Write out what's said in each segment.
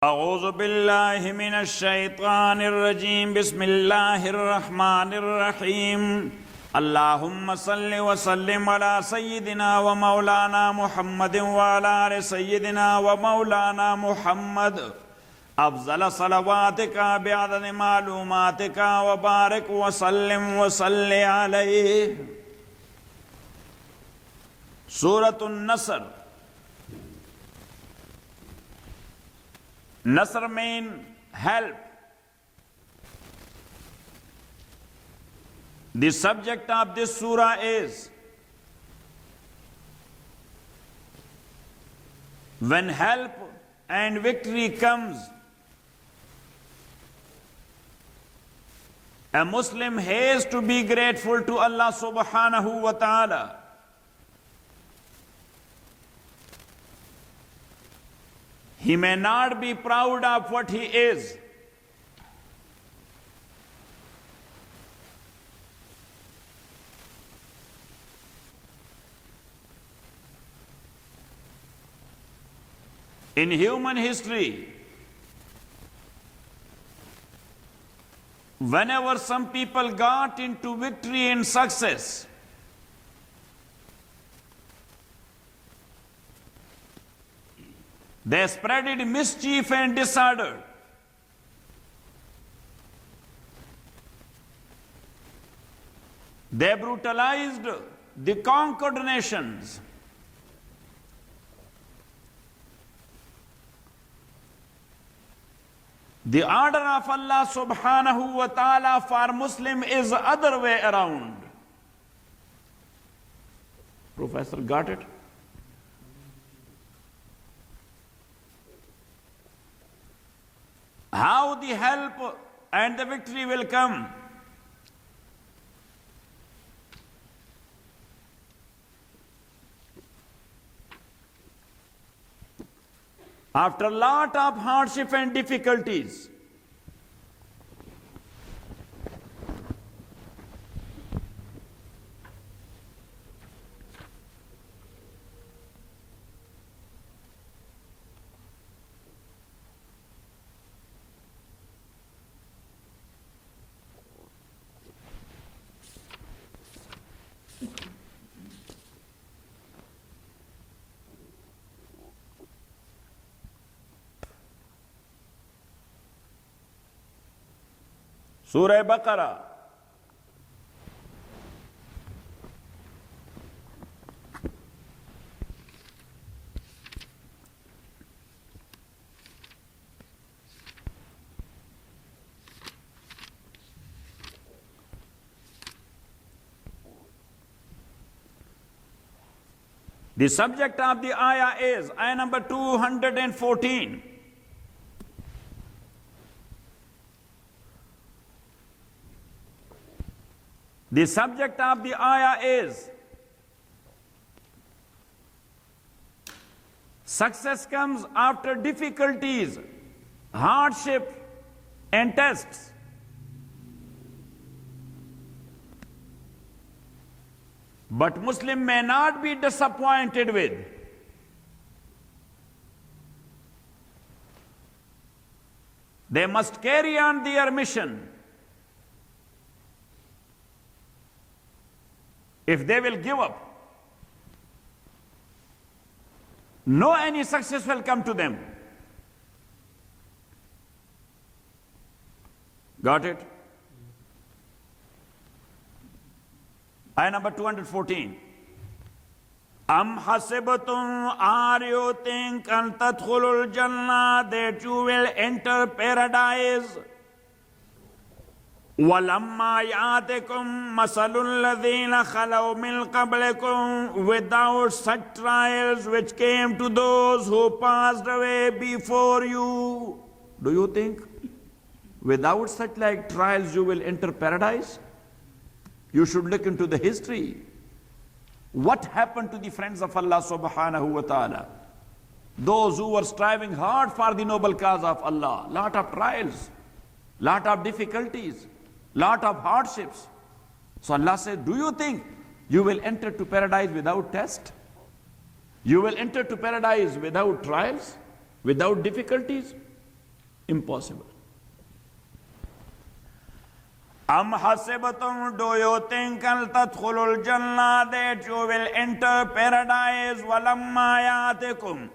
أعوذ بالله من الشيطان الرجيم بسم الله الرحمن الرحيم اللهم صل وسلم على سيدنا ومولانا محمد وعلى آل سيدنا ومولانا محمد أفضل صلواتك بعدد معلوماتك وبارك وسلم وصل عليه. سورة النصر. Nasr means help. The subject of this surah is when help and victory comes, a Muslim has to be grateful to Allah subhanahu wa ta'ala. He may not be proud of what he is. In human history, whenever some people got into victory and success, they spreaded mischief and disorder. They brutalized the conquered nations. The order of Allah subhanahu wa ta'ala for Muslim is other way around. Professor, got it? How the help and the victory will come? After a lot of hardship and difficulties, Surah Baqarah. The subject of the ayah is ayah number 214. The subject of the ayah is success comes after difficulties, hardship, and tests. But Muslim may not be disappointed with. They must carry on their mission. If they will give up, no any success will come to them. Got it? Ayah number 214. Am hasibatum, are you think an tadkhulul jannah, that you will enter paradise? وَلَمَّا يَأْتِكُمْ مَثَلُ الَّذِينَ خَلَوْا مِنْ قَبْلِكُمْ, without such trials which came to those who passed away before you. Do you think without such like trials you will enter paradise? You should look into the history. What happened to the friends of Allah subhanahu wa ta'ala? Those who were striving hard for the noble cause of Allah. Lot of trials, lot of difficulties, lot of hardships. So Allah said, do you think you will enter to paradise without test? You will enter to paradise without trials, without difficulties? Impossible. Am hasibatum, do you think al tadkhulul jannah, that you will enter paradise? Walamma yatikum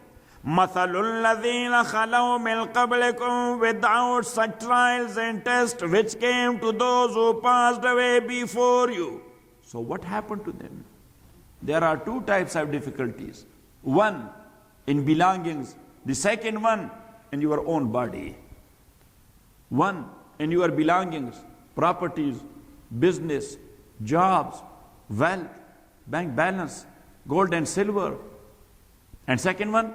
mathalul ladhina khalaw min qablikum, without such trials and tests which came to those who passed away before you. So what happened to them? There are two types of difficulties. One in belongings, the second one in your own body. One in your belongings, properties, business, jobs, wealth, bank balance, gold and silver. And second one,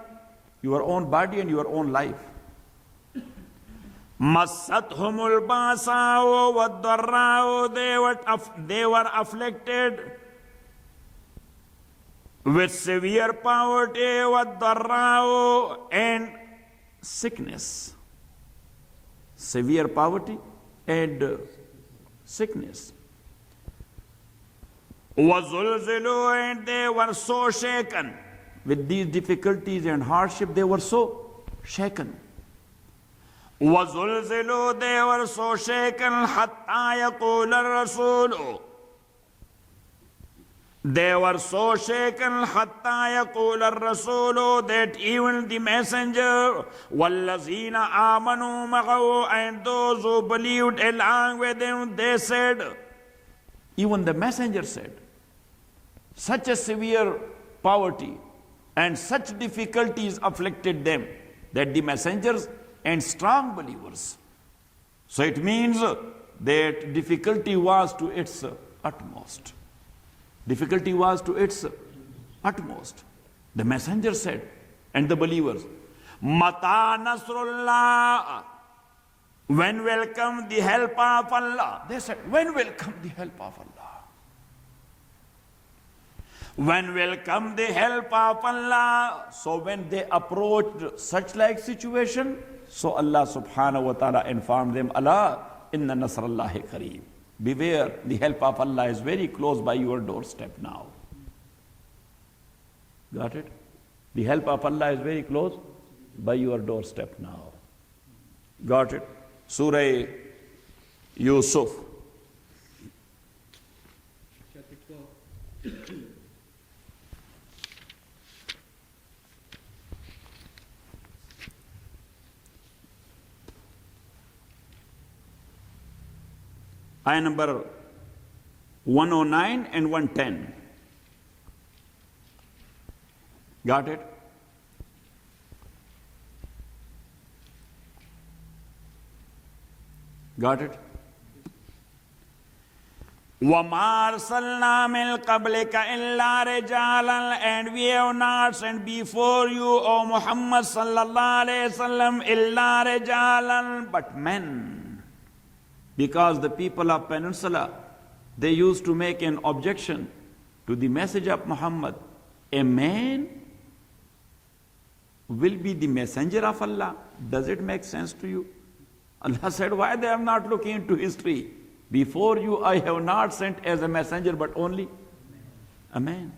your own body and your own life. Massathumul basa'u wad-dharra'u, they were afflicted with severe poverty, wad-dharra'u, and sickness. Severe poverty and sickness. وَزُلْزِلُوا, and they were so shaken. With these difficulties and hardship, they were so shaken. وَزُلْزِلُوا, they were so shaken, حَتَّى يَقُولَ الرَّسُولُ, they were so shaken, حَتَّى يَقُولَ الرَّسُولُ, that even the messenger, وَالَّذِينَ آمَنُوا مَعَهُ, and those who believed along with him, they said, even the messenger said, such a severe poverty and such difficulties afflicted them, that the messengers and strong believers. So it means that difficulty was to its utmost. Difficulty was to its utmost. The messenger said, and the believers, Mata Nasrullah, when will come the help of Allah? They said, when will come the help of Allah? When will come the help of Allah? So when they approached such like situation, so Allah subhanahu wa ta'ala informed them, Allah, inna nasrallahi kareem. Beware, the help of Allah is very close by your doorstep now. Got it? The help of Allah is very close by your doorstep now. Got it? Surah Yusuf. Chapter 12. Ayah number 109 and 110. Got it? Got it? وَمَا أَرْسَلْنَا مِن قَبْلِكَ إِلَّا رِجَالًا, and we have not sent before you, O Muhammad sallallahu alayhi wasallam, إِلَّا رِجَالًا, but men. Because the people of Peninsula, they used to make an objection to the message of Muhammad. A man will be the messenger of Allah. Does it make sense to you? Allah said, why they have not looked into history? Before you I have not sent as a messenger, but only a man.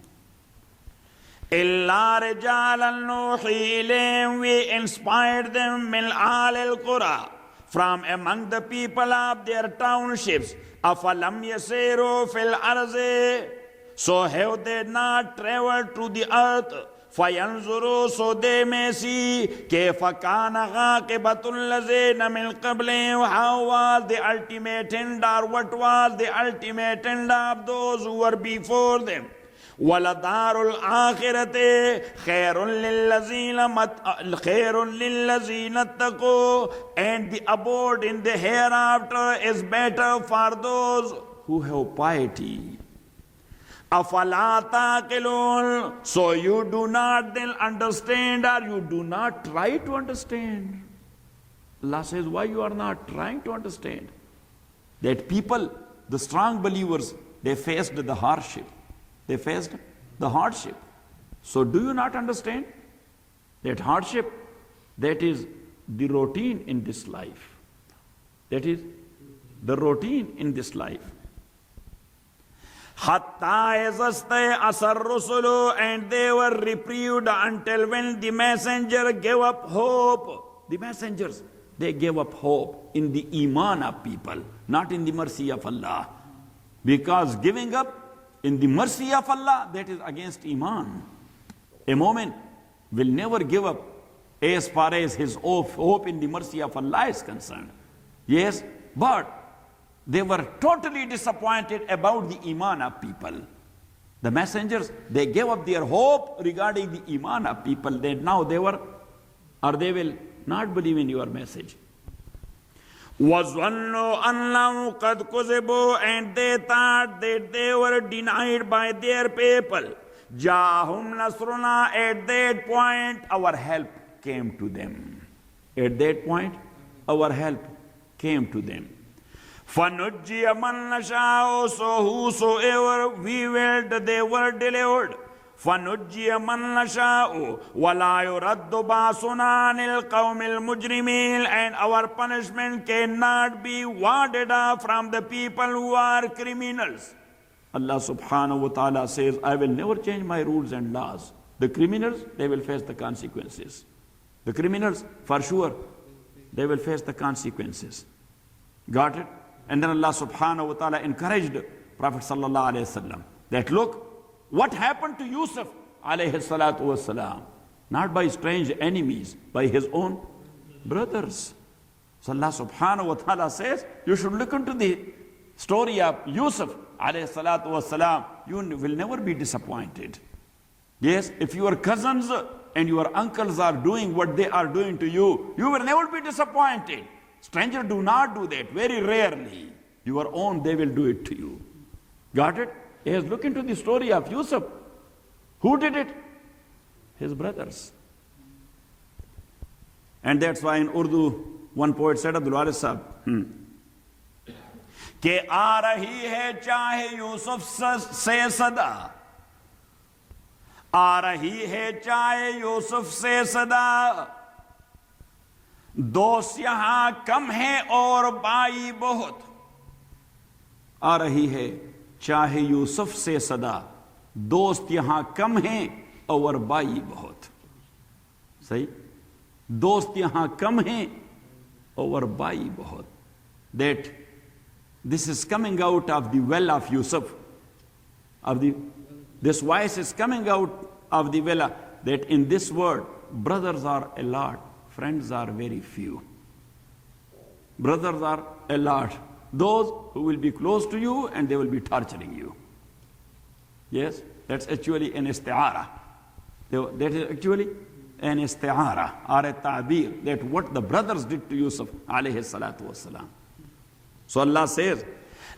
إِلَّا رِجَالًا نُوحِي إِلَيْهِمْ, we inspired them مِنْ آلِ الْقُرَى, from among the people of their townships. أَفَلَمْ يَسِيرُوا فِي الْأَرْضِ, so have they not traveled through the earth? فَيَنْظُرُوا, so they may see كَيْفَ كَانَ عَاقِبَةُ الَّذِينَ مِنْ قَبْلِهِمْ, how was the ultimate end, or what was the ultimate end of those who were before them. وَلَدَارُ الْآخِرَةِ خَيْرٌ لِلَّذِينَ اتَّقُوا, and the abode in the hereafter is better for those who have piety. أَفَلَا تَعْقِلُونَ, so you do not then understand, or you do not try to understand. Allah says, why you are not trying to understand? That people, the strong believers, they faced the hardship. They faced the hardship. So do you not understand that hardship, that is the routine in this life? That is the routine in this life. Hatta asar rusulu, and they were reprieved until when the messenger gave up hope. The messengers, they gave up hope in the iman of people, not in the mercy of Allah. Because giving up in the mercy of Allah, that is against iman. A mu'min will never give up as far as his hope in the mercy of Allah is concerned. Yes, but they were totally disappointed about the iman of people. The messengers, they gave up their hope regarding the iman of people, that now they will not believe in your message. وَظَنُّوا أَنَّهُ قَدْ كُذِبُوا, and they thought that they were denied by their people. جَاءَهُمْ نَصْرُنَا, at that point our help came to them. At that point our help came to them. فَنُجِّيَ مَن نَّشَاءُ, so whosoever we willed, they were delivered. فَنُجِّيَ مَن نَّشَاءُ وَلَا يُرَدُّ بَأْسُنَا عَنِ الْقَوْمِ الْمُجْرِمِينَ, and our punishment cannot be warded off from the people who are criminals. Allah subhanahu wa ta'ala says, I will never change my rules and laws. The criminals, they will face the consequences. The criminals, for sure, they will face the consequences. Got it? And then Allah subhanahu wa ta'ala encouraged Prophet sallallahu alayhi wasallam that look, what happened to Yusuf alayhi salatu wasalam? Not by strange enemies, by his own brothers. So Allah subhanahu wa ta'ala says, you should look into the story of Yusuf alayhi salatu wasalam. You will never be disappointed. Yes, if your cousins and your uncles are doing what they are doing to you, you will never be disappointed. Strangers do not do that, very rarely. Your own, they will do it to you. Got it? Yes, look into the story of Yusuf. Who did it? His brothers. And that's why in Urdu, one poet said, Abdul Waris Sahab, ke aa rahi hai chahe Yusuf se sada, aa rahi hai chahe Yusuf se sada, दोस्त यहां कम है और by बहुत, आ रही है चाहे यूसुफ से सदा, दोस्त यहां कम है और बाई बहुत. सही, दोस्त यहां कम है और बाई बहुत. That this is coming out of the well of Yusuf, this voice is coming out of the well, that in this world brothers are a lot, friends are very few. Brothers are a lot. Those who will be close to you and they will be torturing you. Yes, that's actually an isti'ara. That is actually an isti'ara or a ta'bir, that what the brothers did to Yusuf alayhi salatu wasalam. So Allah says,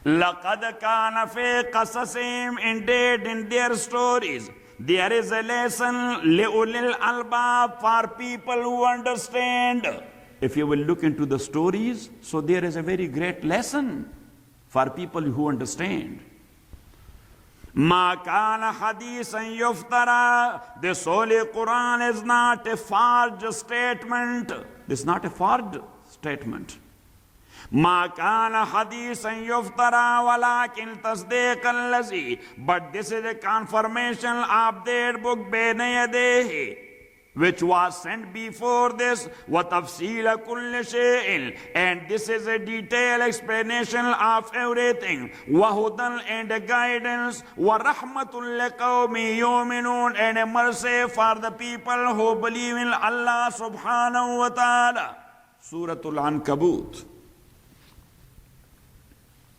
لَقَدْ كَانَ فِي قَصَصِهِمْ, indeed in their stories there is a lesson لِأُولِي الْأَلْبَابِ, for people who understand. If you will look into the stories, so there is a very great lesson for people who understand. مَا كَانَ حَدِيثًا يُفْتَرَى, this Holy Quran is not a forged statement. This is not a forged statement. ما كان حديثا يفترى ولكن تصديق الذي, but this is a confirmation of that book بين يديه, which was sent before this, وتفصيل كل شيء, and this is a detailed explanation of everything, وهدى and a guidance, ورحمة لقوم يؤمنون, and a mercy for the people who believe in Allah subhanahu wa ta'ala. Surah Al-Ankabut,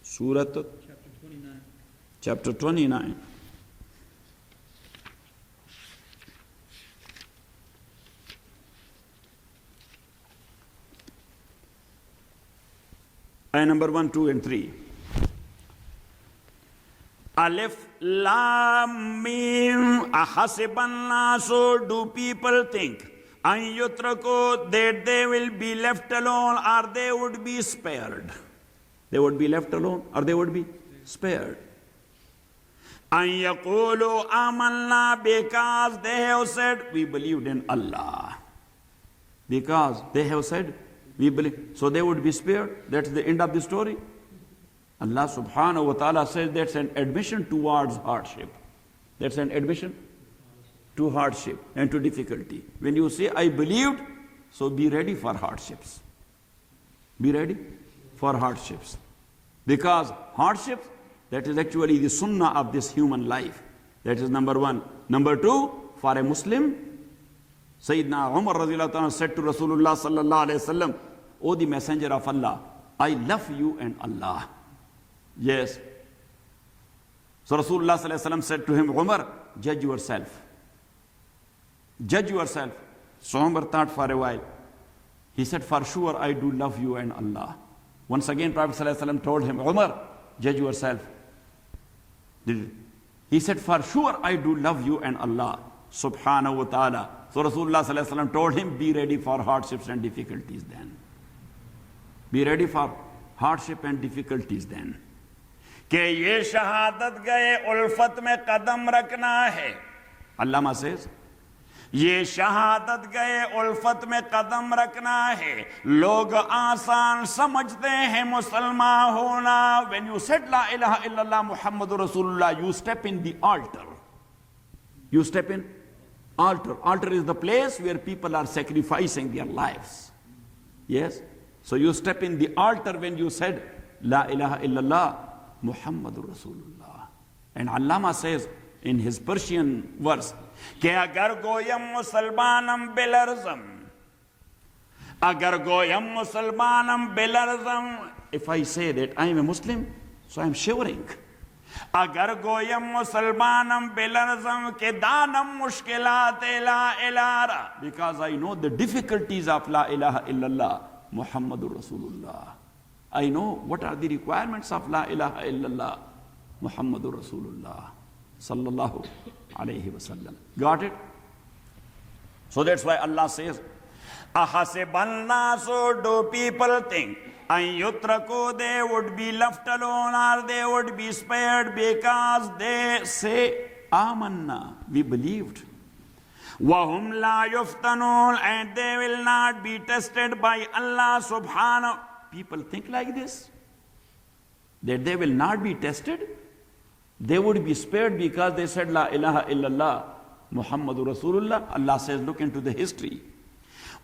Surah chapter 29. Ayah number 1, 2, and 3. Alif Lam Mim, ahasiban nasu, do people think an yutraku, that they will be left alone or they would be spared? They would be left alone or they would be spared. An yaqulu amanna, because they have said we believed in Allah. Because they have said we believe, so they would be spared. That's the end of the story. Allah subhanahu wa ta'ala says that's an admission towards hardship. That's an admission to hardship and to difficulty. When you say I believed, so be ready for hardships. Be ready for hardships. Because hardships, that is actually the sunnah of this human life. That is number one. Number two, for a Muslim, Sayyidina Umar radiallahu anhu said to Rasulullah sallallahu alayhi wasallam, O the Messenger of Allah, I love you and Allah. Yes. So Rasulullah sallallahu alayhi wasallam said to him, Umar, judge yourself. Judge yourself. So Umar thought for a while. He said, for sure I do love you and Allah. Once again Prophet sallallahu alayhi wasallam told him, Umar, judge yourself. He said, for sure I do love you and Allah subhanahu wa ta'ala. So Rasulullah sallallahu alaihi wasallam told him, be ready for hardships and difficulties then. Be ready for hardship and difficulties then. कि ये शहादत गए उल्फत में कदम रखना है. Allama says, ये शहादत गए उल्फत में कदम रखना है. लोग आसान समझते हैं मुसलमान होना. when you said La ilaha illallah Muhammadur Rasulullah, you step in the altar. You step in altar. Altar is the place where people are sacrificing their lives. Yes? So you step in the altar when you said La ilaha illallah Muhammadur Rasulullah. And Allama says in his Persian verse, कि अगर गोयम मुसलमानम बिलरज़म, अगर गोयम मुसलमानम बिलरज़म, if I say that I am a Muslim, so I am shivering. अगर गोयम मुसलमानम बिलरज़म के दानम मुश्किलात ला इलारा. Because I know the difficulties of La ilaha illallah Muhammadur Rasulullah. I know what are the requirements of La ilaha illallah Muhammadur Rasulullah sallallahu alayhi wasallam. Got it? So that's why Allah says, ahasiban nasu, do people think an yutraku, they would be left alone or they would be spared because they say amanna, we believed. Wahum la yuftanun, and they will not be tested by Allah subhanahu. People think like this, that they will not be tested. They would be spared because they said La ilaha illallah Muhammadur Rasulullah. Allah says, look into the history.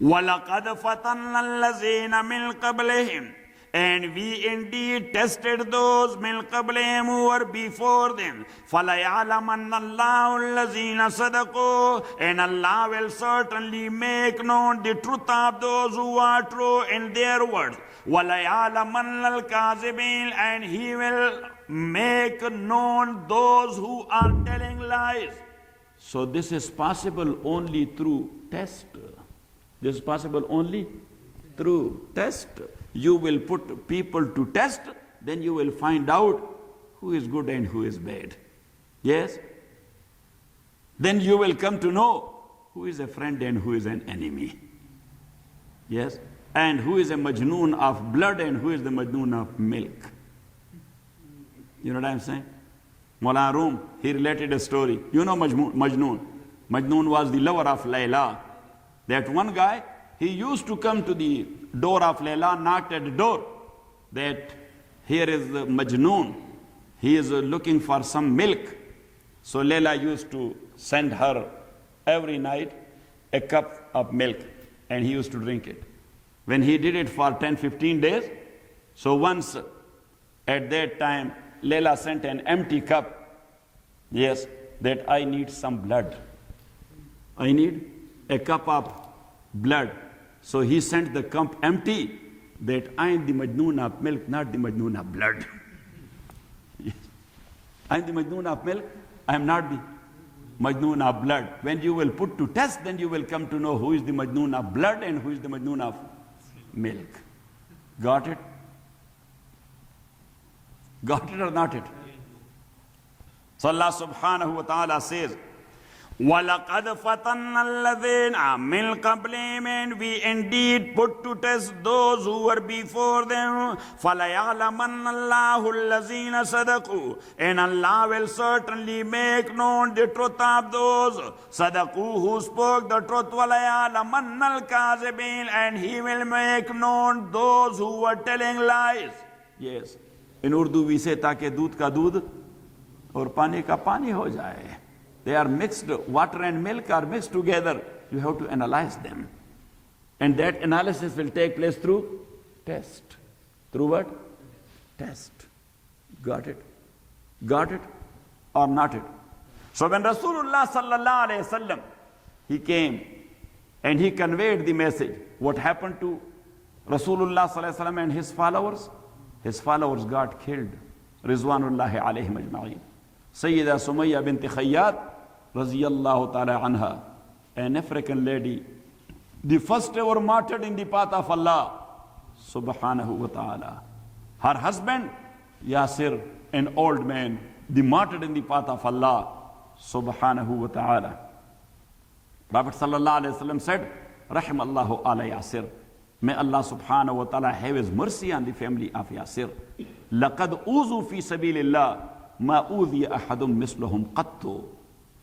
وَلَقَدْ فَتَنَّا الَّذِينَ مِنْ قَبْلِهِمْ, and we indeed tested those مِنْ قَبْلِهِمْ who were before them. فَلَيَعْلَمَنَّ اللَّهُ الَّذِينَ صَدَقُوا, and Allah will certainly make known the truth of those who are true in their words. وَلَيَعْلَمَنَّ الْكَاذِبِينَ, and He will make known those who are telling lies. So this is possible only through test. This is possible only through test. You will put people to test, then you will find out who is good and who is bad. Yes? Then you will come to know who is a friend and who is an enemy. Yes? And who is a majnoon of blood and who is the majnoon of milk. You know what I'm saying? Mawlana Rum, he related a story. You know Majnoon. Majnoon was the lover of Layla. That one guy, he used to come to the door of Layla, knocked at the door. That here is the Majnoon. He is looking for some milk. So Layla used to send her every night a cup of milk. And he used to drink it. When he did it for 10-15 days, so once at that time, Layla sent an empty cup. Yes, that I need some blood. I need a cup of blood. So he sent the cup empty, that I am the Majnoon of milk, not the Majnoon of blood. Yes. I am the Majnoon of milk, I am not the Majnoon of blood. When you will put to test, then you will come to know who is the Majnoon of blood and who is the Majnoon of milk. Got it? Got it or not it? So Allah subhanahu wa ta'ala says, وَلَقَدْ فَتَنَّا الَّذِينَ مِنْ قَبْلِهِمْ, and we indeed put to test those who were before them. فَلَيَعْلَمَنَّ اللَّهُ الَّذِينَ صَدَقُوا, and Allah will certainly make known the truth of those صَدَقُوا who spoke the truth. وَلَيَعْلَمَنَّ الْكَاذِبِينَ, and He will make known those who were telling lies. Yes. In Urdu we say, ताकि दूध का दूध और पानी का पानी हो जाए. They are mixed, water and milk are mixed together. You have to analyze them. And that analysis will take place through Test. Through what? Test. Got it? Got it or not it? So when Rasulullah sallallahu alayhi wasallam, he came and he conveyed the message, what happened to Rasulullah sallallahu alayhi wasallam and his followers? His followers got killed. Rizwanullahi alayhim ajma'in. Sayyida Sumayya bint Khayyat raziyallahu ta'ala anha, an African lady, the first ever martyred in the path of Allah subhanahu wa ta'ala. Her husband, Yasir, an old man, the martyred in the path of Allah subhanahu wa ta'ala. Prophet sallallahu alayhi wa sallam said, Rahimallahu ala Yasir. May Allah subhanahu wa ta'ala have his mercy on the family of Yasir. لَقَدْ أُوذُوا فِي سَبِيلِ اللَّهِ مَا أُوذِيَ أَحَدٌ مِثْلُهُمْ قَطُّ.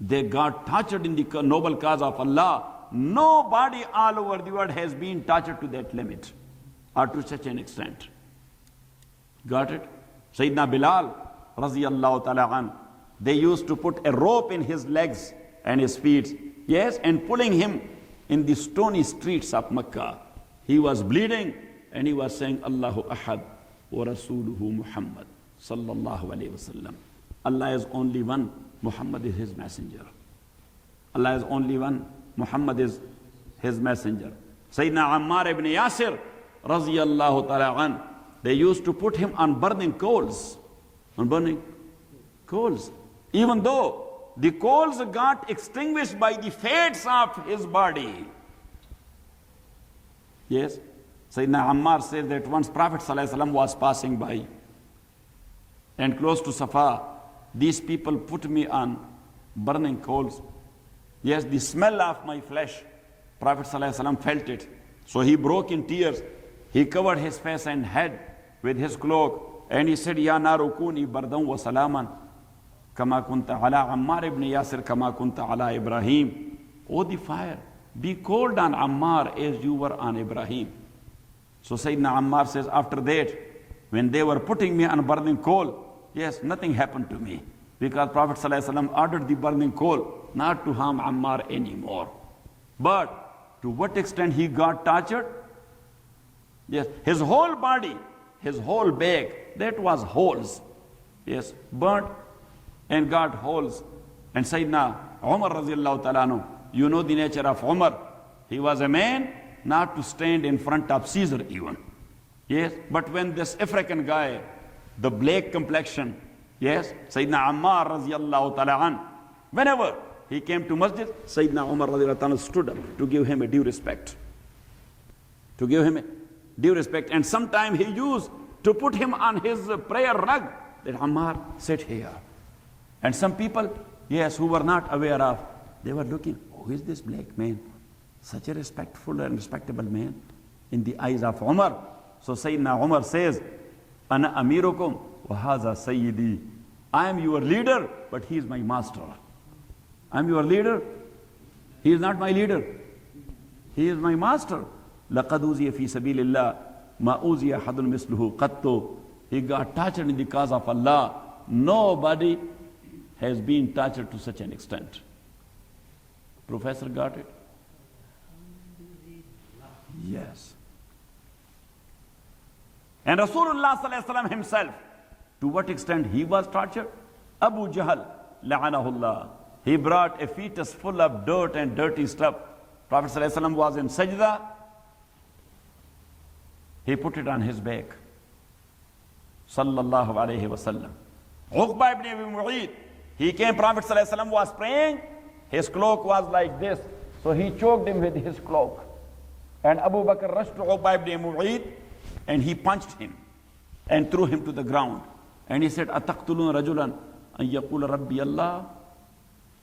They got tortured in the noble cause of Allah. Nobody all over the world has been tortured to that limit or to such an extent. Got it? Sayyidina Bilal raziyallahu ta'ala an, they used to put a rope in his legs and his feet, yes, and pulling him in the stony streets of Mecca. He was bleeding and he was saying, Allahu Ahad wa Rasuluhu Muhammad sallallahu alayhi wasallam. Allah is only one, Muhammad is his messenger. Allah is only one, Muhammad is his messenger. Sayyidina Ammar ibn Yasir raziyallahu ta'ala an, they used to put him on burning coals. On burning coals. Even though the coals got extinguished by the fates of his body. Yes. Sayyidina Ammar says that once Prophet ﷺ was passing by and close to Safa, these people put me on burning coals. Yes, the smell of my flesh, Prophet ﷺ felt it. So he broke in tears. He covered his face and head with his cloak and he said, Ya naru kuni bardan wa salaman kama kunta ala Ammar ibn Yasir kama kunta ala Ibrahim. Oh, the fire, be cold on Ammar as you were on Ibrahim. So Sayyidina Ammar says, after that, when they were putting me on burning coal, yes, nothing happened to me. Because Prophet ﷺ ordered the burning coal not to harm Ammar anymore. But to what extent he got tortured? Yes, his whole body, his whole back, that was holes. Yes, burnt and got holes. And Sayyidina Umar radiallahu ta'ala anhu, you know the nature of Umar. He was a man not to stand in front of Caesar even. Yes, but when this African guy, the black complexion, yes, Sayyidina Ammar radiallahu ta'ala an, whenever he came to masjid, Sayyidina Umar radiallahu ta'ala stood up to give him a due respect. To give him a due respect. And sometime he used to put him on his prayer rug, that Ammar, sit here. And some people, yes, who were not aware of, they were looking, who is this black man? Such a respectful and respectable man in the eyes of Umar. So Sayyidina Umar says, Ana amirukum wa haza sayyidi. I am your leader, but he is my master. I am your leader. He is not my leader. He is my master. لَقَدْ أُوذِيَ فِي سَبِيلِ اللَّهِ مَا أُوذِيَ أَحَدٌ مِثْلُهُ قَطُّ. He got tortured in the cause of Allah. Nobody has been tortured to such an extent. Professor got it? Yes. And Rasulullah sallallahu alaihi wasallam himself, to what extent he was tortured? Abu Jahl, la'anahullah. He brought a fetus full of dirt and dirty stuff. Prophet sallallahu alaihi wasallam was in sajda. He put it on his back. Sallallahu alaihi wasallam. Uqba ibn Abi Mu'ayt, he came, Prophet sallallahu alaihi wasallam was praying. His cloak was like this. So he choked him with his cloak. And Abu Bakr rushed to Uqba ibn Mu'ayt and he punched him and threw him to the ground. And he said, Ataqtulun rajulan an yaqula Rabbi Allah.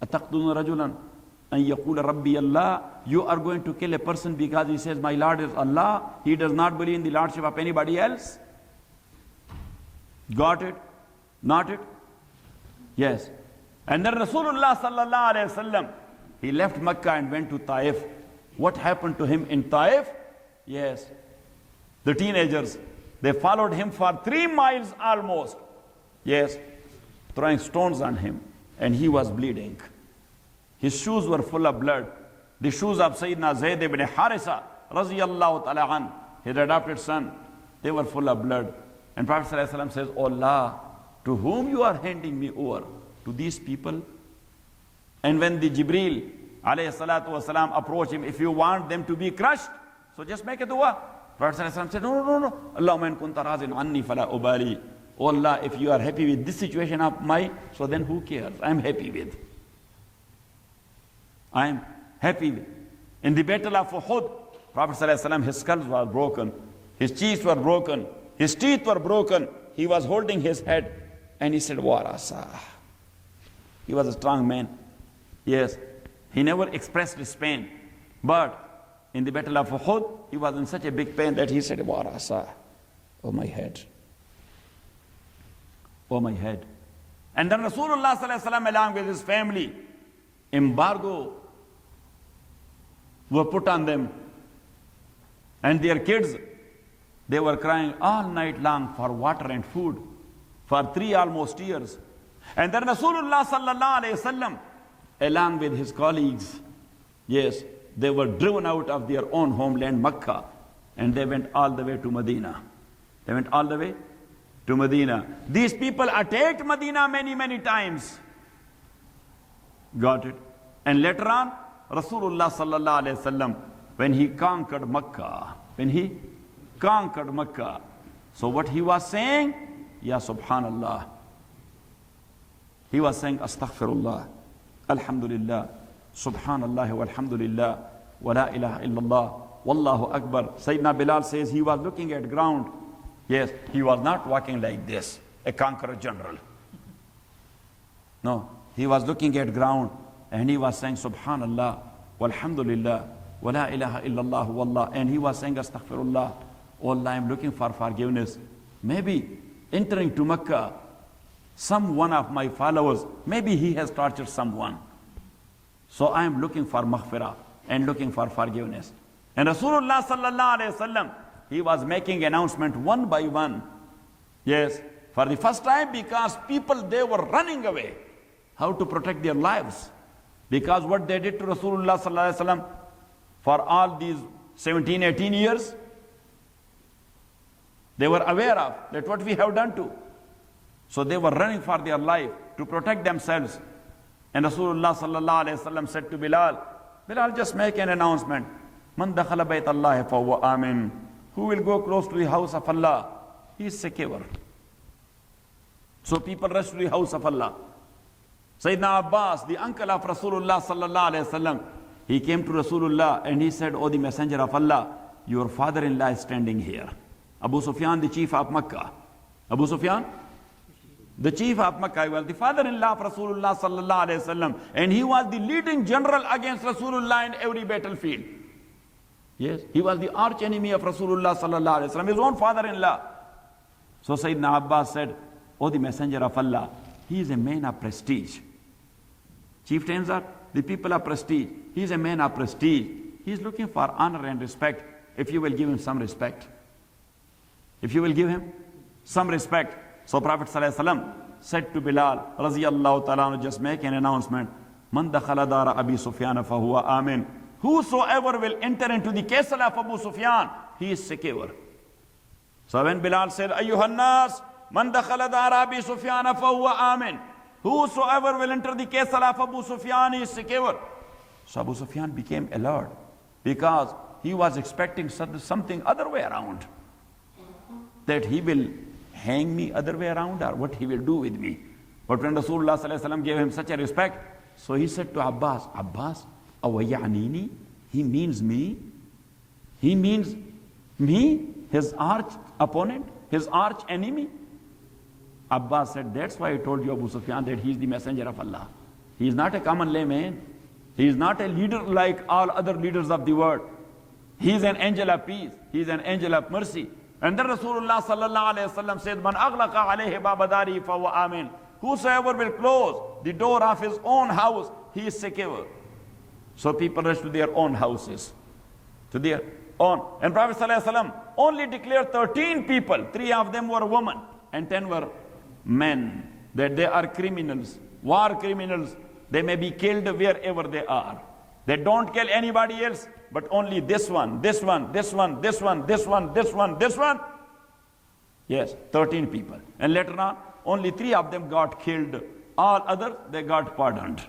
Ataqtulun rajulan an yaqula Rabbi Allah. You are going to kill a person because he says, my Lord is Allah. He does not believe in the lordship of anybody else. Got it? Not it? Yes. And then Rasulullah sallallahu alayhi wasallam, he left Mecca and went to Taif. What happened to him in Taif? Yes. The teenagers, they followed him for 3 miles almost. Yes. Throwing stones on him. And he was bleeding. His shoes were full of blood. The shoes of Sayyidina Zayd ibn Harisa, raziyallahu ta'ala an, his adopted son. They were full of blood. And Prophet ﷺ says, "Oh Allah, to whom you are handing me over? To these people?" And when the Jibreel alayhi salatu wasalam approached him, if you want them to be crushed, so just make a dua. Prophet ﷺ said, no. Allahumma in kunta razin anni fala ubali. Oh Allah, if you are happy with this situation of mine, so then who cares? I'm happy with. I'm happy with. In the battle of Uhud, Prophet ﷺ, his skull was broken, his cheeks were broken, his teeth were broken. He was holding his head and he said, Warasa. He was a strong man. Yes, he never expressed his pain. But in the battle of Uhud, he was in such a big pain that he said, Warasa. Oh my head. Oh my head. And then Rasulullah ﷺ along with his family, embargo were put on them. And their kids, they were crying all night long for water and food for almost 3 years. And then Rasulullah sallallahu alayhi wasallam, along with his colleagues, yes, they were driven out of their own homeland, Makkah, and they went all the way to Medina. They went all the way to Medina. These people attacked Medina many times. Got it? And later on, Rasulullah sallallahu alayhi wasallam, when he conquered Makkah, so what he was saying? Ya Subhanallah. He was saying, Astaghfirullah, Alhamdulillah, Subhanallah walhamdulillah, wa la ilaha illallah, Wallahu Akbar. Sayyidina Bilal says he was looking at ground. Yes, he was not walking like this, a conqueror general. No, he was looking at ground and he was saying, Subhanallah, walhamdulillah, wa la ilaha illallah, wallah. And he was saying, Astaghfirullah, oh Allah, I'm looking for forgiveness. Maybe entering to Makkah, one of my followers, maybe he has tortured someone. So I am looking for maghfirah and looking for forgiveness. And Rasulullah sallallahu alayhi wasallam, he was making announcement one by one. Yes, for the first time, because people, they were running away. How to protect their lives? Because what they did to Rasulullah sallallahu alayhi wasallam for all these 17, 18 years, they were aware of that what we have done to. So they were running for their life to protect themselves. And Rasulullah sallallahu alayhi wasallam said to Bilal, Bilal, just make an announcement. Man dakhala bayt Allah fa huwa amin. Who will go close to the house of Allah? He is secure. So people rushed to the house of Allah. Sayyidina Abbas, the uncle of Rasulullah sallallahu alayhi wasallam, he came to Rasulullah and he said, Oh, the messenger of Allah, your father-in-law is standing here. Abu Sufyan, the chief of Makkah. Abu Sufyan, the chief of Makkah, was the father-in-law of Rasulullah sallallahu alayhi wasallam, and he was the leading general against Rasulullah in every battlefield. Yes, he was the arch enemy of Rasulullah sallallahu alayhi wasallam, his own father-in-law. So Sayyidina Abbas said, Oh, the messenger of Allah, he is a man of prestige. Chieftains are the people of prestige. He is a man of prestige. He is looking for honor and respect. If you will give him some respect. If you will give him some respect. So Prophet ﷺ said to Bilal, Raziyallahu ta'ala, just make an announcement. Man dakhala dara Abi Sufyan fa huwa amin. Whosoever will enter into the castle of Abu Sufyan, he is secure. So when Bilal said, Ayyuhan nas, man dakhala dara Abi Sufyan fa huwa amin. Whosoever will enter the castle of Abu Sufyan is secure. So Abu Sufyan became alert because he was expecting something other way around. That he will hang me other way around, or what he will do with me. But when Rasulullah sallallahu alaihi wasallam gave him such a respect, so he said to Abbas, Abbas, awayanini, he means me. He means me, his arch opponent, his arch enemy. Abbas said, that's why I told you, Abu Sufyan, that he is the messenger of Allah. He is not a common layman. He is not a leader like all other leaders of the world. He is an angel of peace. He is an angel of mercy. And then Rasulullah sallallahu alayhi wasallam said, Man aghlaqa alayhi babadari fa huwa amin. Whosoever will close the door of his own house, he is secure. So people rush to their own houses. To their own. And Prophet sallallahu alayhi wasallam only declared 13 people. 3 of them were women and 10 were men. That they are criminals. War criminals. They may be killed wherever they are. They don't kill anybody else, but only this one, this one, this one, this one, this one, this one, this one. Yes, 13 people. And later on, only 3 of them got killed. All others, they got pardoned.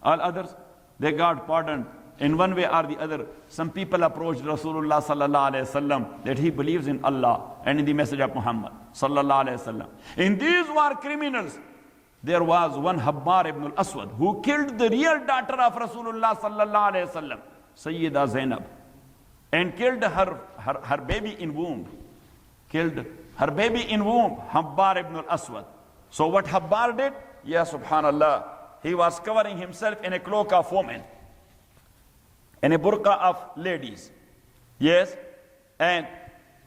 All others, they got pardoned. In one way or the other, some people approached Rasulullah sallallahu alaihi wasallam that he believes in Allah and in the message of Muhammad sallallahu alaihi wasallam. In these were criminals. There was one Habbar ibn al-Aswad who killed the real daughter of Rasulullah sallallahu alaihi wasallam, Sayyida Zainab, and killed her baby in womb. Killed her baby in womb, Habbar ibn al-Aswad. So what Habbar did? Ya subhanallah, he was covering himself in a cloak of women, in a burqa of ladies. Yes, and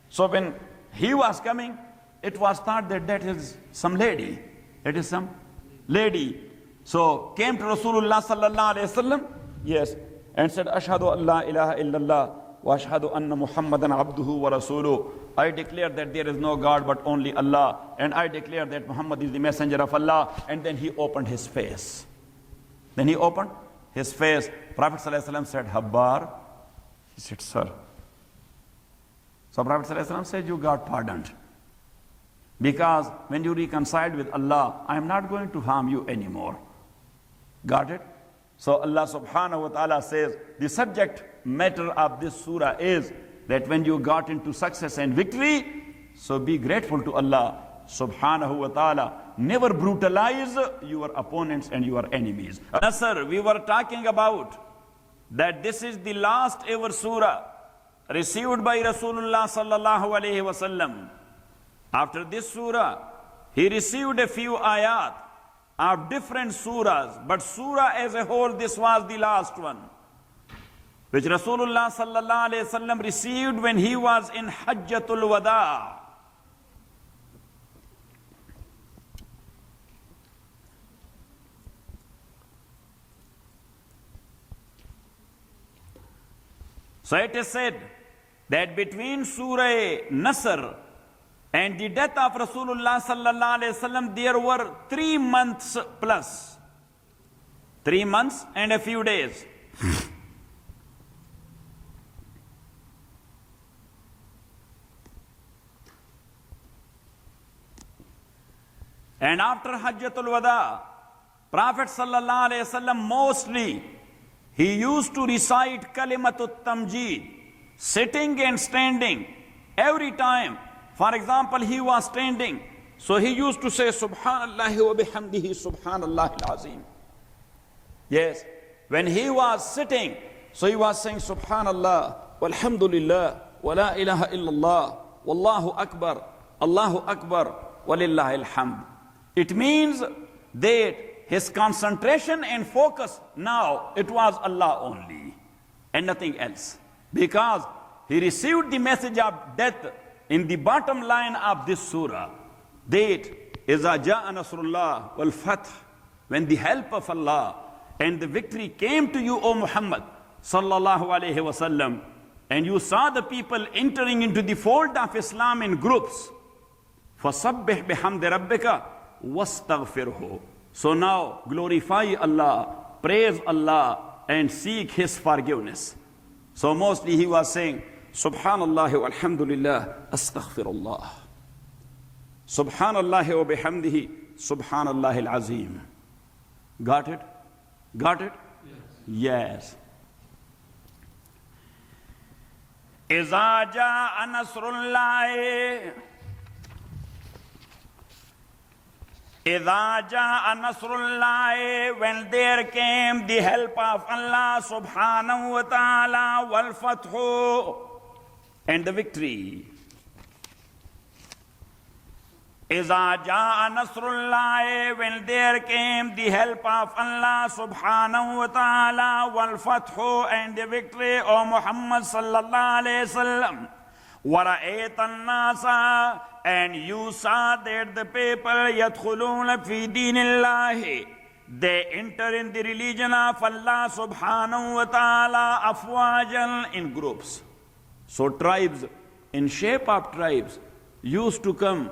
so when he was coming, it was thought that that is some lady. It is some lady. So came to Rasulullah sallallahu alaihi wasallam, yes, and said, Ashhadu an la ilaha illallah wa ashhadu anna Muhammadan abduhu wa rasuluh. I declare that there is no God but only Allah, and I declare that Muhammad is the messenger of Allah. And then he opened his face. Then he opened his face. Prophet sallallahu alaihi wasallam said, Habbar. He said, sir. So Prophet sallallahu alaihi wasallam said, you got pardoned. Because when you reconciled with Allah, I am not going to harm you anymore. Got it? So Allah subhanahu wa ta'ala says, the subject matter of this surah is that when you got into success and victory, so be grateful to Allah subhanahu wa ta'ala. Never brutalize your opponents and your enemies. Sir, we were talking about that this is the last ever surah received by Rasulullah sallallahu alayhi wa sallam. After this surah, he received a few ayat of different surahs, but surah as a whole, this was the last one, which Rasulullah sallallahu alayhi wa sallam received when he was in Hajjatul Wada. So it is said that between Surah Nasr and the death of Rasulullah sallallahu alayhi wasallam, there were 3 months plus. 3 months and a few days. And after Hajjatul Wada, Prophet sallallahu alayhi wasallam mostly, he used to recite Kalimatut Tamjeed, sitting and standing every time. For example, he was standing, so he used to say Subhanallah wa bihamdihi Subhanallah al-Azim. Yes, when he was sitting, so he was saying Subhanallah, walhamdulillah, wa la ilaha illallah, wallahu akbar, Allahu akbar, walillahi alhamd. It means that his concentration and focus now, it was Allah only and nothing else. Because he received the message of death in the bottom line of this surah, that إِذَا جَاءَ نَصْرُ اللَّهِ وَالْفَتْحِ, when the help of Allah and the victory came to you, O Muhammad sallallahu alayhi wasallam, and you saw the people entering into the fold of Islam in groups, فَصَبِّحْ بِحَمْدِ رَبِّكَ وَاسْتَغْفِرْهُ. So now glorify Allah, praise Allah, and seek His forgiveness. So mostly he was saying, Subhanallah walhamdulillah, astaghfirullah. Subhanallah wa bihamdihi, Subhanallah al-Azim. Got it? Got it? Yes. إِذَا جَاءَ نَصْرُ اللَّهِ إِذَا جَاءَ نَصْرُ اللَّهِ, when there came the help of Allah subhanahu wa ta'ala, wal-fathu, and the victory. إِذَا جَاءَ نَصْرُ اللَّهِ, when there came the help of Allah subhanahu wa ta'ala, wal-fathu, and the victory, O Muhammad sallallahu alayhi wa sallam. وَرَأَيْتَ النَّاسَ, and you saw that the people يَدْخُلُونَ فِي دِينِ اللَّهِ, they enter in the religion of Allah subhanahu wa ta'ala afwajan, in groups. So tribes, in shape of tribes, used to come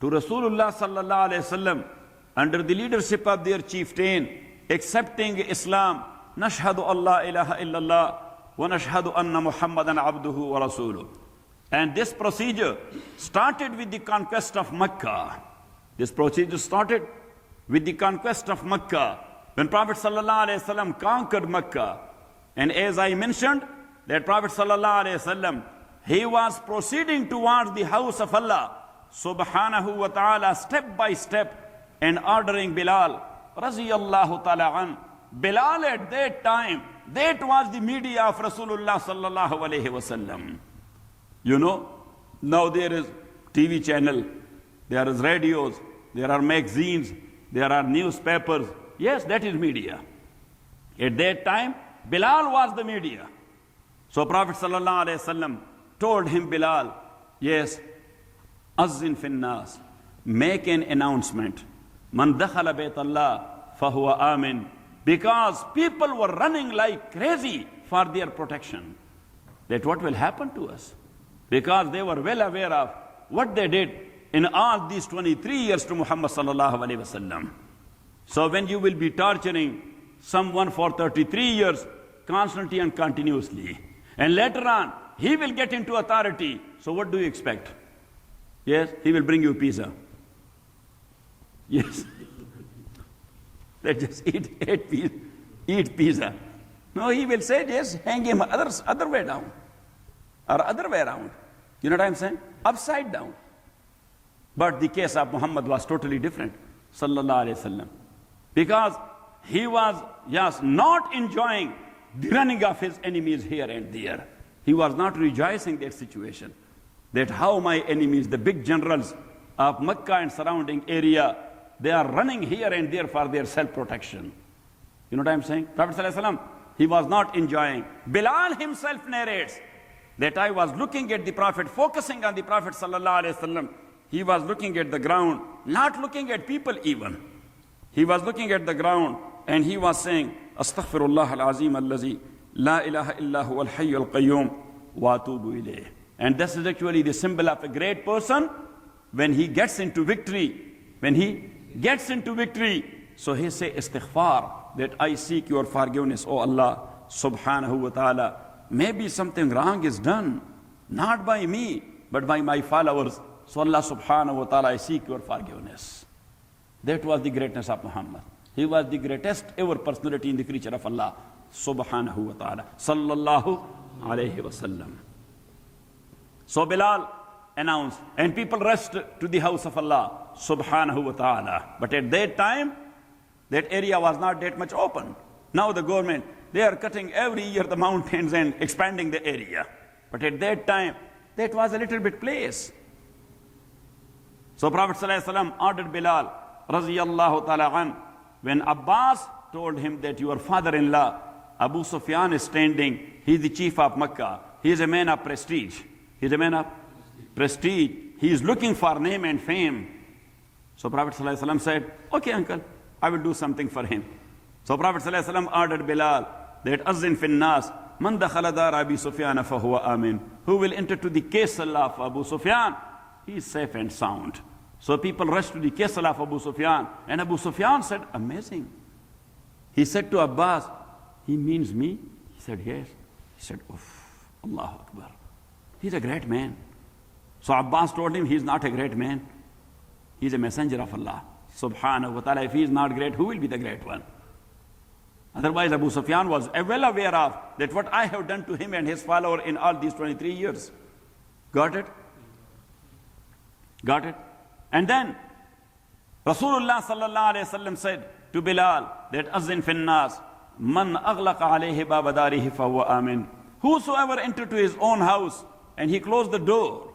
to Rasulullah sallallahu alayhi wasallam under the leadership of their chieftain, accepting Islam. Nashhadu Allah ilaha illallah wa nashhadu anna Muhammadan abduhu wa rasuluh. And this procedure started with the conquest of Mecca. This procedure started with the conquest of Mecca. When Prophet ﷺ conquered Mecca, and as I mentioned, that Prophet ﷺ, he was proceeding towards the house of Allah subhanahu wa ta'ala step by step and ordering Bilal raziyallahu ta'ala an. Bilal at that time, that was the media of Rasulullah sallallahu alayhi wasallam. You know, now there is TV channel, there is radios, there are magazines, there are newspapers. Yes, that is media. At that time, Bilal was the media. So Prophet sallallahu alayhi wasallam told him, Bilal, yes, azzin fin nas, make an announcement. Man dakhala bayt Allah fahuwa amin. Because people were running like crazy for their protection. That what will happen to us? Because they were well aware of what they did in all these 23 years to Muhammad sallallahu alaihi wasallam. So when you will be torturing someone for 33 years constantly and continuously, and later on he will get into authority, so what do you expect? Yes, he will bring you pizza. Yes. Let's just eat pizza. No, he will say, yes, hang him other way down. Or other way around. You know what I'm saying? Upside down. But the case of Muhammad was totally different. Sallallahu alayhi wasallam. Because he was, yes, not enjoying the running of his enemies here and there. He was not rejoicing that situation. That how my enemies, the big generals of Mecca and surrounding area, they are running here and there for their self-protection. You know what I'm saying? Prophet ﷺ, he was not enjoying. Bilal himself narrates that I was looking at the Prophet, focusing on the Prophet ﷺ. He was looking at the ground, not looking at people even. He was looking at the ground and he was saying, Astaghfirullah al-azim allazi la ilaha illa huwa al-hayy al-qayyum wa atubu ilayh. And this is actually the symbol of a great person when he gets into victory. When he gets into victory, so he say istighfar, that I seek your forgiveness, O Allah subhanahu wa ta'ala. Maybe something wrong is done, not by me, but by my followers. So Allah subhanahu wa ta'ala, I seek your forgiveness. That was the greatness of Muhammad. He was the greatest ever personality in the creature of Allah subhanahu wa ta'ala. Sallallahu alayhi wa sallam. So Bilal announced, and people rushed to the house of Allah subhanahu wa ta'ala. But at that time, that area was not that much open. Now the government, they are cutting every year the mountains and expanding the area. But at that time, that was a little bit place. So Prophet ﷺ ordered Bilal, raziyallahu ta'ala an, when Abbas told him that your father-in-law, Abu Sufyan, is standing, he is the chief of Mecca, he is a man of prestige. He is a man of prestige. He is looking for name and fame. So Prophet ﷺ said, okay uncle, I will do something for him. So Prophet ﷺ ordered Bilal that Azzin fin nas, man dakhala dar Abi Sufyan fahuwa amin. Who will enter to the castle of Abu Sufyan, he is safe and sound. So people rushed to the castle of Abu Sufyan, and Abu Sufyan said, amazing. He said to Abbas, he means me? He said, yes. He said, uff, Allahu Akbar. He's a great man. So Abbas told him, he's not a great man. He's a messenger of Allah subhanahu wa ta'ala. If he is not great, who will be the great one? Otherwise, Abu Sufyan was well aware of that what I have done to him and his follower in all these 23 years. Got it? Got it? And then Rasulullah sallallahu alayhi wasallam said to Bilal that Azzin fin nas, man aghlaqa alayhi babadarihi fahuwa amin. Whosoever entered to his own house and he closed the door,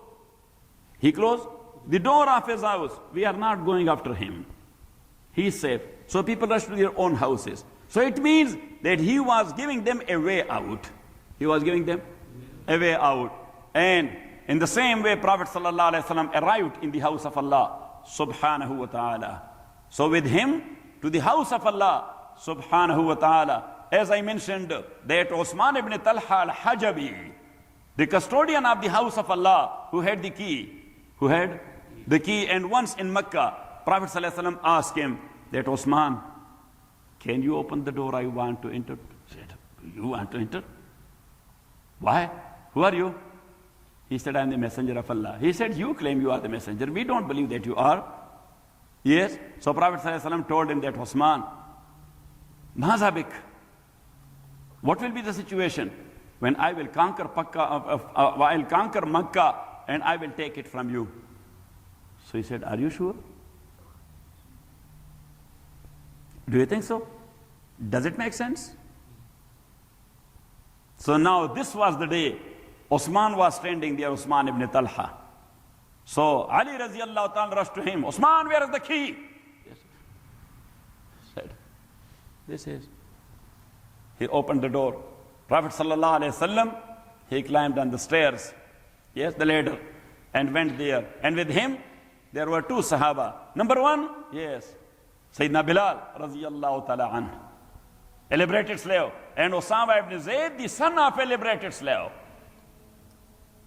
he closed the door of his house, we are not going after him. He is safe. So people rush to their own houses. So it means that he was giving them a way out. He was giving them a way out. And in the same way, Prophet ﷺ arrived in the house of Allah subhanahu wa ta'ala. So with him to the house of Allah subhanahu wa ta'ala, as I mentioned, that Osman ibn Talha al-Hajabi, the custodian of the house of Allah, who had the key, and once in Mecca, Prophet ﷺ asked him that, Osman, can you open the door? I want to enter. He said, you want to enter? Why? Who are you? He said, I am the messenger of Allah. He said, you claim you are the messenger. We don't believe that you are. Yes. So Prophet ﷺ told him that, Osman, Mazabik, what will be the situation when I will conquer Makkah and I will take it from you? So he said, are you sure? Do you think so? Does it make sense? So now this was the day Osman was standing there, Osman ibn Talha. So Ali radiallahu ta'ala rushed to him. Osman, where is the key? Yes. Said, this is. He opened the door. Prophet sallallahu alaihi wasallam, he climbed on the stairs. Yes, the ladder, and went there. And with him, there were two Sahaba. Number one, yes, Sayyidina Bilal radiallahu ta'ala anhu, a liberated slave. And Osama ibn Zayd, the son of a liberated slave.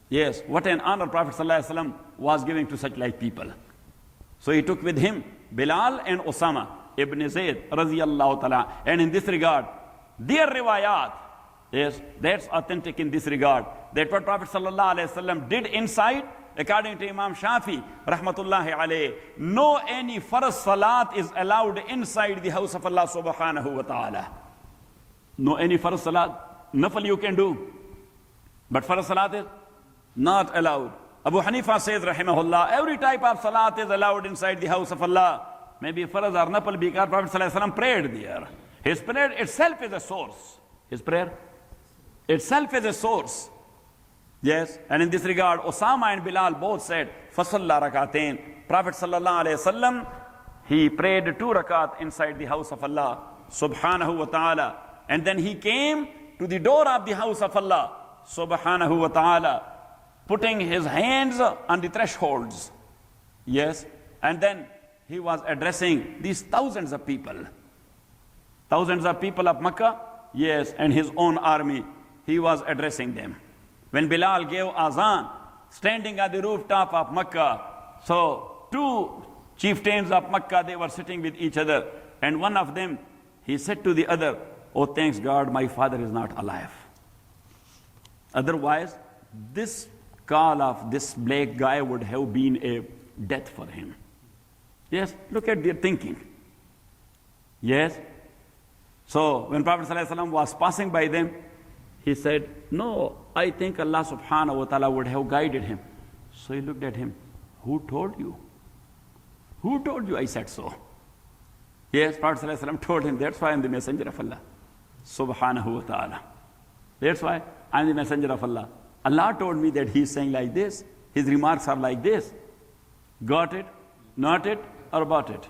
Yes, what an honor Prophet ﷺ was giving to such like people. So he took with him Bilal and Osama ibn Zayd radiyallahu ta'ala. And in this regard, their riwayat, yes, that's authentic in this regard. That what Prophet ﷺ did inside, according to Imam Shafi rahmatullahi alayh, no any farz salat is allowed inside the house of Allah subhanahu wa ta'ala. No any farz salat, nafal you can do, but farz salat is not allowed. Abu Hanifa says, rahimahullah, every type of salat is allowed inside the house of Allah. Maybe farz or nafal, because Prophet ﷺ prayed there. His prayer itself is a source. His prayer itself is a source. Yes, and in this regard, Osama and Bilal both said, Fasalla rakatain. Prophet ﷺ, he prayed 2 rakat inside the house of Allah subhanahu wa ta'ala. And then he came to the door of the house of Allah subhanahu wa ta'ala, putting his hands on the thresholds. Yes. And then he was addressing these thousands of people of Makkah. Yes. And his own army, he was addressing them. When Bilal gave azan, standing at the rooftop of Makkah, so 2 chieftains of Makkah, they were sitting with each other. And one of them, he said to the other, oh, thanks God, my father is not alive. Otherwise, this call of this black guy would have been a death for him. Yes, look at their thinking. Yes. So when Prophet ﷺ was passing by them, he said, no, I think Allah subhanahu wa ta'ala would have guided him. So he looked at him. Who told you? Who told you I said so? Yes, Prophet ﷺ told him, that's why I'm the messenger of Allah subhanahu wa ta'ala. That's why I'm the messenger of Allah. Allah told me that he's saying like this. His remarks are like this. Got it? Not it? Or bought it?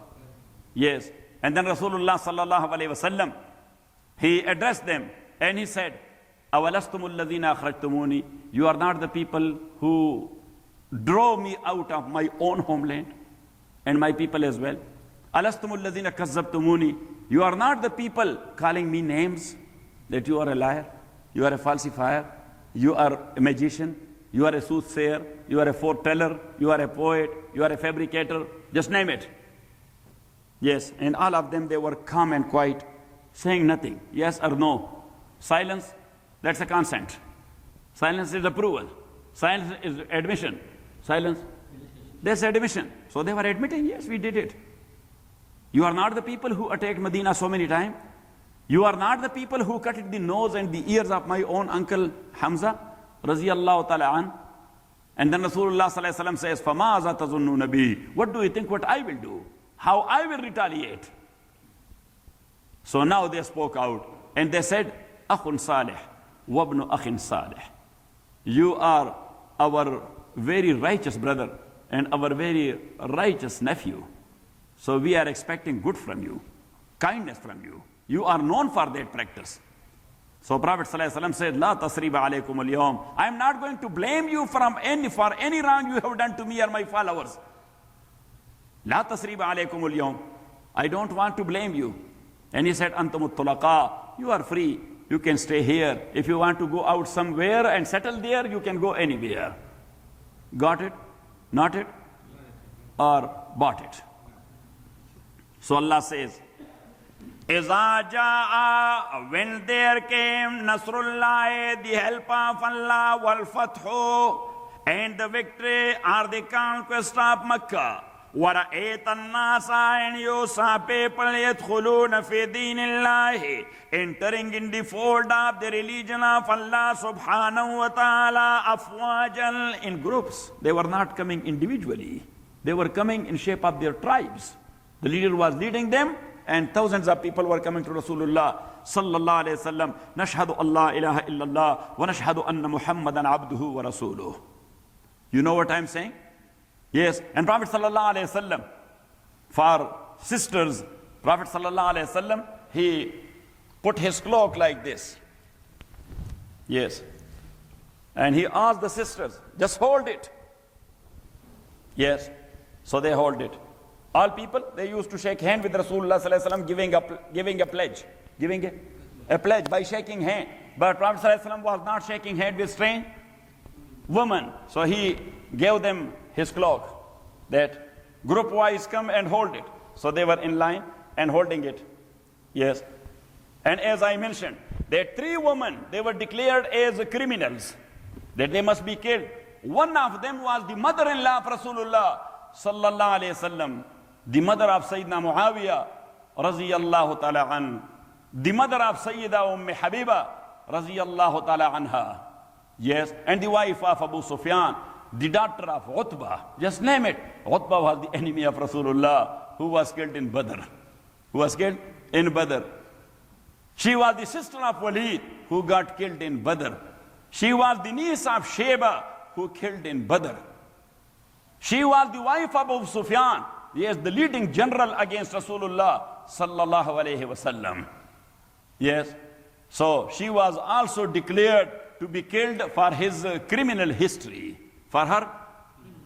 Yes. And then Rasulullah sallallahu alayhi wasallam, he addressed them and he said, Awalastumul ladhina akhrajtumuni. You are not the people who drove me out of my own homeland and my people as well. Alastumul ladhina kazzabtumuni. You are not the people calling me names that you are a liar, you are a falsifier, you are a magician, you are a soothsayer, you are a foreteller, you are a poet, you are a fabricator, just name it. Yes, and all of them, they were calm and quiet, saying nothing, yes or no. Silence, that's a consent. Silence is approval. Silence is admission. Silence, that's admission. So they were admitting, yes, we did it. You are not the people who attacked Medina so many times. You are not the people who cut the nose and the ears of my own uncle Hamza, raziyallahu ta'ala an. And then Rasulullah sallallahu alaihi wasallam says, فَمَاذَا تَظُنُّونَ بِي. What do you think what I will do? How I will retaliate? So now they spoke out and they said, أَخٌ صَالِحٌ وَابْنُ أَخٍ صَالِحٌ. You are our very righteous brother and our very righteous nephew. So we are expecting good from you, kindness from you. You are known for that practice. So Prophet ﷺ said, "La tasriba alaykum al-yawm." I am not going to blame you for any wrong you have done to me or my followers. La tasriba alaykum al-yawm. I don't want to blame you. And he said, "Antumut tulaqa." You are free. You can stay here. If you want to go out somewhere and settle there, you can go anywhere. Got it? Not it? Or bought it? So Allah says, Iza ja'a, when there came Nasrullah, the help of Allah, wal fathu, and the victory or the conquest of Mecca. وَرَأَيْتَ النَّاسَ, and you saw people يَدْخُلُونَ فِي دِينِ اللَّهِ, entering in the fold of the religion of Allah subhanahu wa ta'ala, afwajan, in groups. They were not coming individually. They were coming in shape of their tribes. The leader was leading them, and thousands of people were coming to Rasulullah sallallahu alayhi wa sallam. نَشْهَدُ اللَّهَ إِلَهَ إِلَّا اللَّهِ وَنَشْهَدُ أَنَّ مُحَمَّدًا عَبْدُهُ وَرَسُولُهُ. You know what I'm saying? Yes, and Prophet sallallahu alayhi wasallam, for sisters, Prophet sallallahu alayhi wasallam, he put his cloak like this. Yes, and he asked the sisters, just hold it. Yes, so they hold it. All people, they used to shake hand with Rasulullah sallallahu alayhi wasallam, giving a pledge, giving a pledge by shaking hand. But Prophet sallallahu alayhi wasallam was not shaking hand with strange women, so he gave them his cloak, that group wise come and hold it. So they were in line and holding it. Yes. And as I mentioned, that 3 women, they were declared as criminals, that they must be killed. One of them was the mother-in-law of Rasulullah sallallahu alayhi wasallam, the mother of Sayyidina Muawiyah raziyallahu ta'ala an, the mother of Sayyida Habiba raziyallahu ta'ala anha. Yes, and the wife of Abu Sufyan, the daughter of Utbah, just name it. Utbah was the enemy of Rasulullah, who was killed in Badr. Who was killed in Badr. She was the sister of Walid, who got killed in Badr. She was the niece of Sheba, who killed in Badr. She was the wife of Abu Sufyan, yes, the leading general against Rasulullah sallallahu alayhi wasallam. Yes, so she was also declared to be killed for his criminal history, for her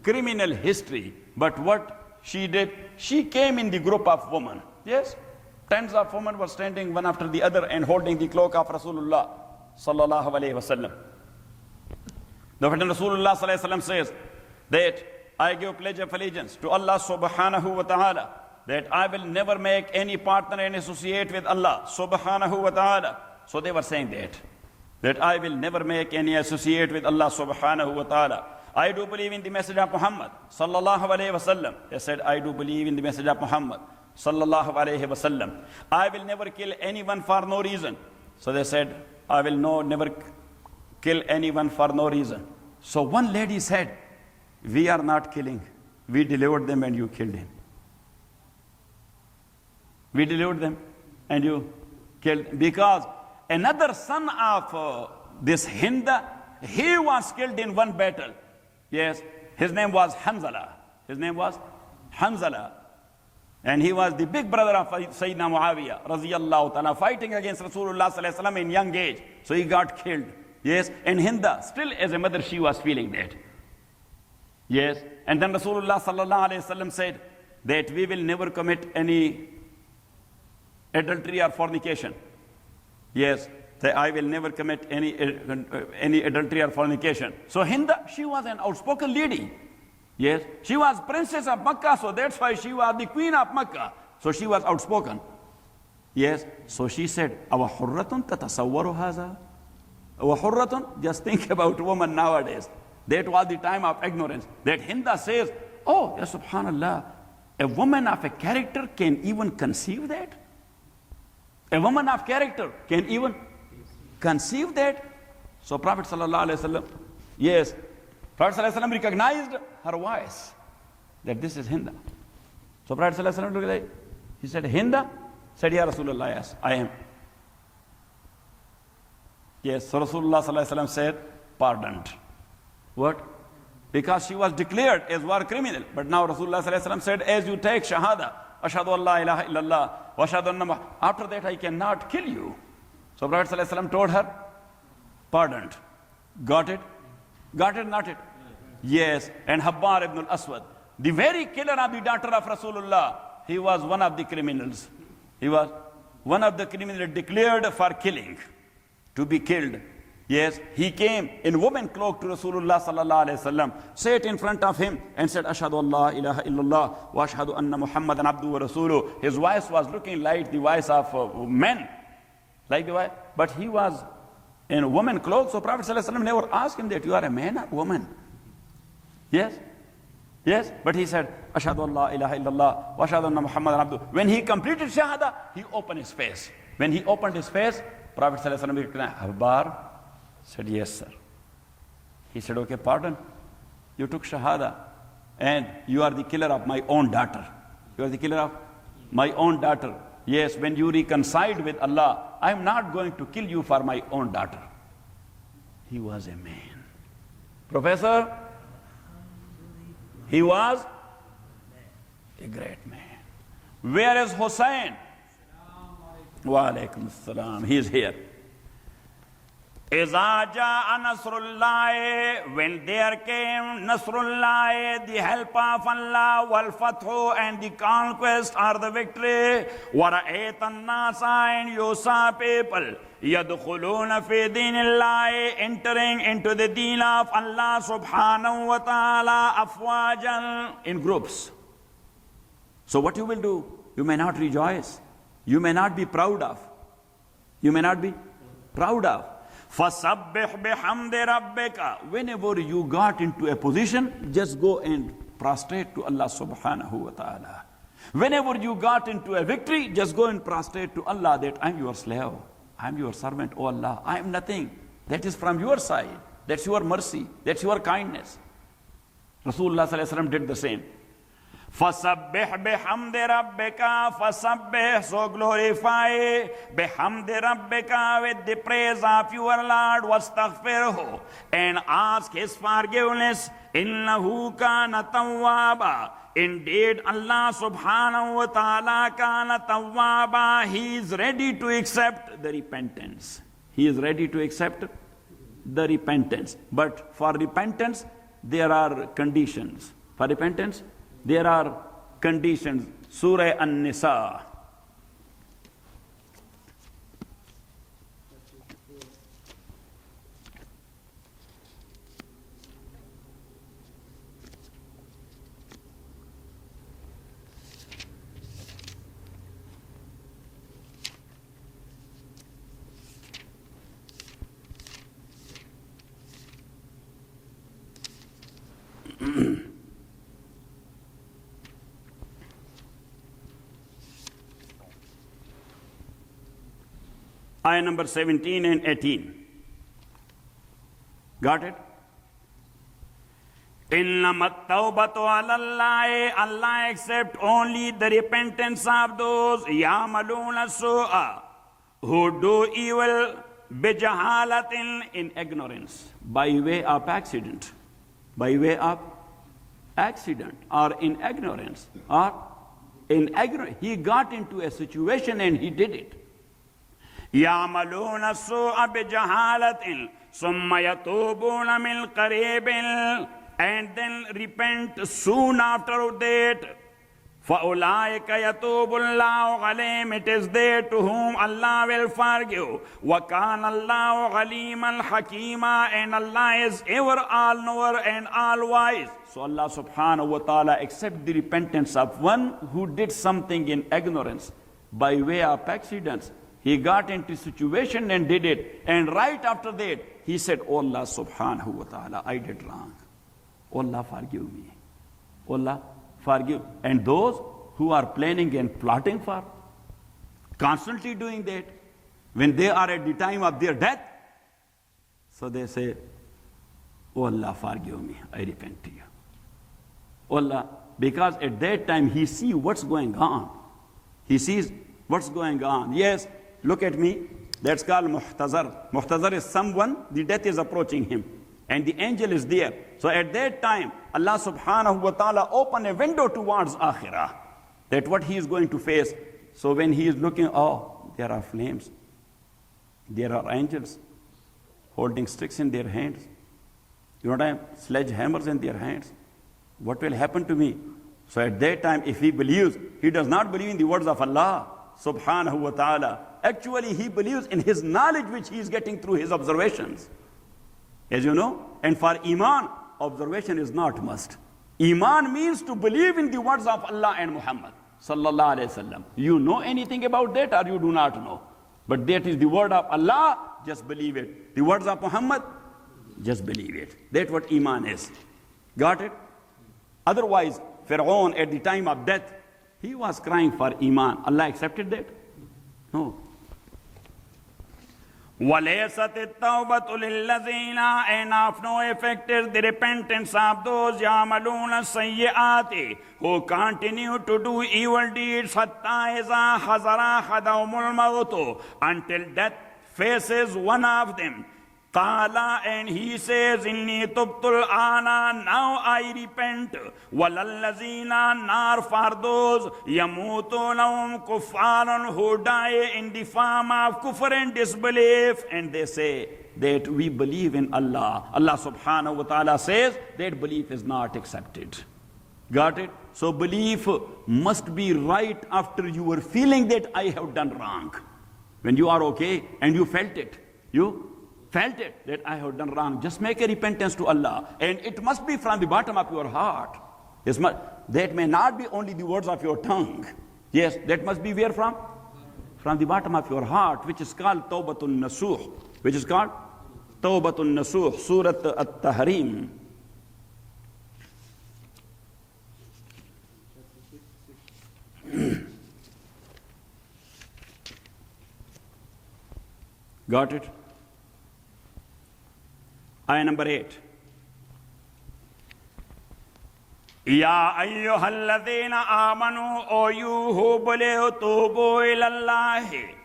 criminal history. But what she did, she came in the group of women. Yes, tens of women were standing one after the other and holding the cloak of Rasulullah sallallahu alayhi wasallam. The Prophet Rasulullah sallallahu alayhi wasallam says that I give pledge of allegiance to Allah subhanahu wa ta'ala, that I will never make any partner and associate with Allah subhanahu wa ta'ala. So they were saying that I will never make any associate with Allah subhanahu wa ta'ala. I do believe in the message of Muhammad sallallahu alayhi wasallam. They said, I do believe in the message of Muhammad sallallahu alayhi wasallam. I will never kill anyone for no reason. So they said, I will never kill anyone for no reason. So one lady said, we are not killing. We delivered them and you killed him. We delivered them and you killed, because another son of this Hind, he was killed in one battle. Yes, his name was Hanzala. His name was Hanzala. And he was the big brother of Sayyidina Muawiyah raziyallahu ta'ala, fighting against Rasulullah sallallahu alayhi wa sallam in young age. So he got killed. Yes, and Hinda, still as a mother, she was feeling that. Yes, and then Rasulullah sallallahu alayhi wa sallam said that we will never commit any adultery or fornication. Yes, I will never commit any adultery or fornication. So Hinda, she was an outspoken lady. Yes, she was princess of Makkah, so that's why she was the queen of Makkah. So she was outspoken. Yes, so she said, Awa hurratun tatasawwaru haza? Awa hurratun, just think about women nowadays. That was the time of ignorance. That Hinda says, oh, ya subhanallah, a woman of a character can even conceive that? A woman of character can even conceive that? So Prophet sallallahu alaihi wasallam, yes, Prophet sallallahu alaihi wasallam recognized her voice, that this is Hinda. So Prophet sallallahu alaihi wasallam looked at it. He said, Hinda? Said, Ya Rasulullah, yes, I am. Yes, so Rasulullah sallallahu alaihi wasallam said, pardoned. What? Because she was declared as war criminal. But now Rasulullah sallallahu alaihi wasallam said, as you take shahada, ashhadu an la ilaha illallah, wa ashhadu anna Muhammad, after that I cannot kill you. So Prophet sallallahu alaihi wasallam told her, pardoned. Got it? Got it, not it? Yes, and Habbar ibn al-Aswad, the very killer of the daughter of Rasulullah, he was one of the criminals. He was one of the criminals declared for killing, to be killed. Yes, he came in woman cloak to Rasulullah sallallahu alaihi wasallam, sat in front of him and said, Ashhadu an la ilaha illallah wa ashhadu anna Muhammadan abduhu wa rasuluh. His voice was looking like the voice of men, like the voice, but he was in woman clothes. So Prophet sallallahu alaihi wasallam never asked him that you are a man or woman. Yes? Yes? But he said, Ashhadu an la ilaha illallah wa ashhadu anna Muhammadan abduhu. When he completed Shahada, he opened his face. When he opened his face, Prophet ﷺ said, Habbar? Said, yes, sir. He said, okay, pardon. You took Shahada and you are the killer of my own daughter. You are the killer of my own daughter. Yes, when you reconciled with Allah, I am not going to kill you for my own daughter. He was a man. Professor, he was a great man. Where is Hussein? Wa alaikum assalam. He is here. Iza ja'a Nasrullah, when there came Nasrullah, the help of Allah, wal fathu, and the conquest or the victory, wa ra'aytan nasa, and you saw people, yadkhuluna fi dinillahi, entering into the deen of Allah subhanahu wa ta'ala, afwajan, in groups. So what you will do? You may not rejoice. You may not be proud of. You may not be proud of. فَسَبِّحْ بِحَمْدِ رَبِّكَ. Whenever you got into a position, just go and prostrate to Allah subhanahu wa ta'ala. Whenever you got into a victory, just go and prostrate to Allah that I'm your slave, I'm your servant, oh Allah, I am nothing. That is from your side. That's your mercy. That's your kindness. Rasulullah sallallahu alaihi wasallam did the same. فَسَبِّحْ بِحَمْدِ رَبِّكَ. فَسَبِّحْ, so glorify بِحَمْدِ رَبِّكَ, with the praise of your Lord. وَاسْتَغْفِرْهُ, and ask his forgiveness. إِنَّهُ كَانَ تَوَّابًا. Indeed, Allah subhanahu wa ta'ala kana tawwaba. He is ready to accept the repentance. He is ready to accept the repentance. But for repentance, there are conditions. For repentance, there are conditions. Surah An-Nisa. Ayah number 17 and 18. Got it? إِنَّمَا التَّوْبَةُ عَلَى اللَّهِ. Allah accept only the repentance of those يَعْمَلُونَ السُّوءَ, who do evil بِجَهَالَةٍ, in ignorance, by way of accident. By way of accident, or in ignorance, or in ignorance. He got into a situation and he did it. يَعْمَلُونَ السُّوءَ بِجَهَالَةٍ ثُمَّ يَتُوبُونَ مِنْ قَرِيبٍ, and then repent soon after that. فَأُولَٰئِكَ يَتُوبُ اللَّهُ عَلَيْهِمْ. It is they to whom Allah will forgive. وَكَانَ اللَّهُ عَلِيمًا حَكِيمًا, and Allah is ever all-knower and all-wise. So Allah subhanahu wa ta'ala accept the repentance of one who did something in ignorance, by way of accidents. He got into situation and did it. And right after that, he said, oh Allah subhanahu wa ta'ala, I did wrong. Oh Allah, forgive me. Oh Allah, forgive. And those who are planning and plotting for, constantly doing that, when they are at the time of their death, so they say, oh Allah, forgive me, I repent to you. Oh Allah, because at that time he sees what's going on. He sees what's going on. Yes, look at me. That's called muhtazar. Muhtazar is someone, the death is approaching him. And the angel is there. So at that time, Allah subhanahu wa ta'ala opened a window towards akhirah. That what he is going to face. So when he is looking, oh, there are flames. There are angels holding sticks in their hands. You know what I mean? Sledgehammers in their hands. What will happen to me? So at that time, if he believes, he does not believe in the words of Allah subhanahu wa ta'ala. Actually, he believes in his knowledge which he is getting through his observations. As you know, and for Iman, observation is not must. Iman means to believe in the words of Allah and Muhammad sallallahu alaihi wasallam. You know anything about that or you do not know? But that is the word of Allah, just believe it. The words of Muhammad, just believe it. That's what Iman is. Got it? Otherwise, Fir'aun at the time of death, he was crying for Iman. Allah accepted that? No. وَلَيْسَتِ التَّوْبَةُ لِلَّذِينَ, and of no effect is the repentance of those يَعْمَلُونَ السَّيِّئَاتِ, who continue to do evil deeds حَتَّى إِذَا حَضَرَ أَحَدَهُمُ الْمَوْتُ, until death faces one of them. Qala, and he says, Inni tubtul ana, now I repent. Walallazina, nar, for those yamutunahum kuffaran, who die in the form of kufr and disbelief, and they say that we believe in Allah. Allah subhanahu wa ta'ala says that belief is not accepted. Got it? So belief must be right after you were feeling that I have done wrong. When you are okay and you felt it, you felt it that I have done wrong, just make a repentance to Allah, and it must be from the bottom of your heart. That may not be only the words of your tongue. Yes, that must be where from? From the bottom of your heart, which is called Tawbatun Nasuh. Which is called Tawbatun Nasuh, Surat At-Tahrim. Got it? Ayah number 8. Ya ayyuhalladhina amanu, O you who believe, tubu ilallahi,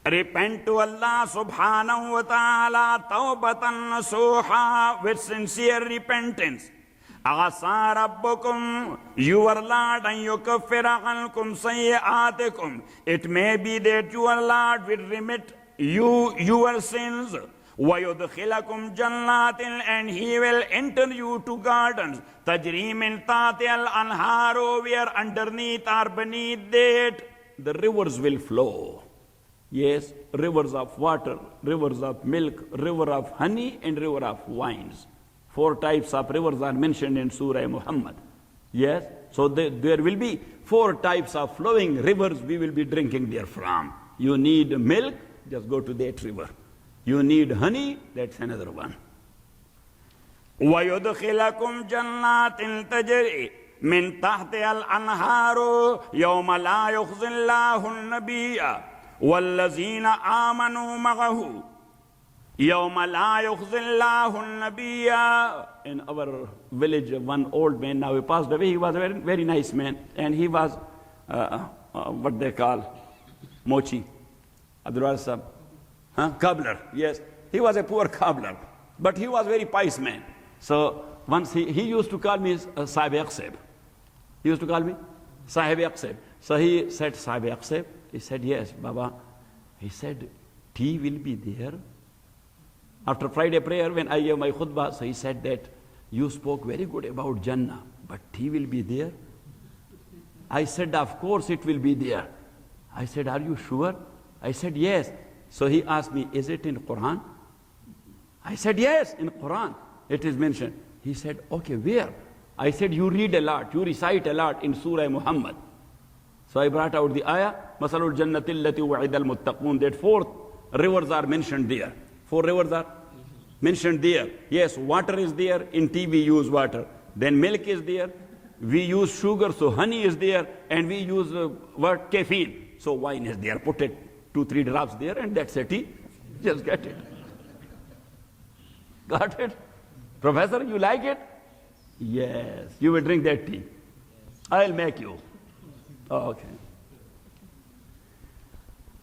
repent to Allah subhanahu wa ta'ala, tawbatan nasuha, with sincere repentance. Asa rabbukum, your Lord, an yukaffira ankum sayyi'atikum, it may be that your Lord will remit you your sins. وَيُدْخِلَكُمْ جَنَّاتٍ, and he will enter you to gardens. تَجْرِي مِنْ تَحْتِهَا الْأَنْهَارُ, where underneath or beneath that the rivers will flow. Yes, rivers of water, rivers of milk, river of honey, and river of wines. 4 types of rivers are mentioned in Surah Muhammad. Yes, so there will be 4 types of flowing rivers we will be drinking there from. You need milk, just go to that river. You need honey, that's another one. وَيُدْخِلَكُمْ جَنَّاتٍ تَجْرِي مِنْ تَحْتِهَا الْأَنْهَارُ يَوْمَ لَا يُخْزِي اللَّهُ النَّبِيَّ وَالَّذِينَ آمَنُوا مَعَهُ يَوْمَ لَا يُخْزِي اللَّهُ النَّبِيَّ. In our village, one old man, now he passed away, he was a very, very nice man, and he was, what they call, mochi, Abdul Sahab. Cobbler, yes. He was a poor cobbler, but he was a very pious man. So once he used to call me Sahib Aqsab. He used to call me Sahib Aqsab. So he said, Sahib Aqsab? He said, yes, Baba. He said, tea will be there. After Friday prayer, when I gave my khutbah, so he said that you spoke very good about Jannah, but tea will be there? I said, of course it will be there. I said, are you sure? I said, yes. So he asked me, is it in Quran? I said, yes, in Quran it is mentioned. He said, okay, where? I said, you read a lot, you recite a lot in Surah Muhammad. So I brought out the ayah, Masalul Jannatil Lati Wa'idal Muttaqun, that 4 rivers are mentioned there. 4 rivers are mentioned there. Yes, water is there, in tea we use water. Then milk is there, we use sugar, so honey is there, and we use what? Caffeine. So wine is there, put it 2-3 drops there, and that's a tea. Just get it. Got it? Professor, you like it? Yes, you will drink that tea. I'll make you. Okay.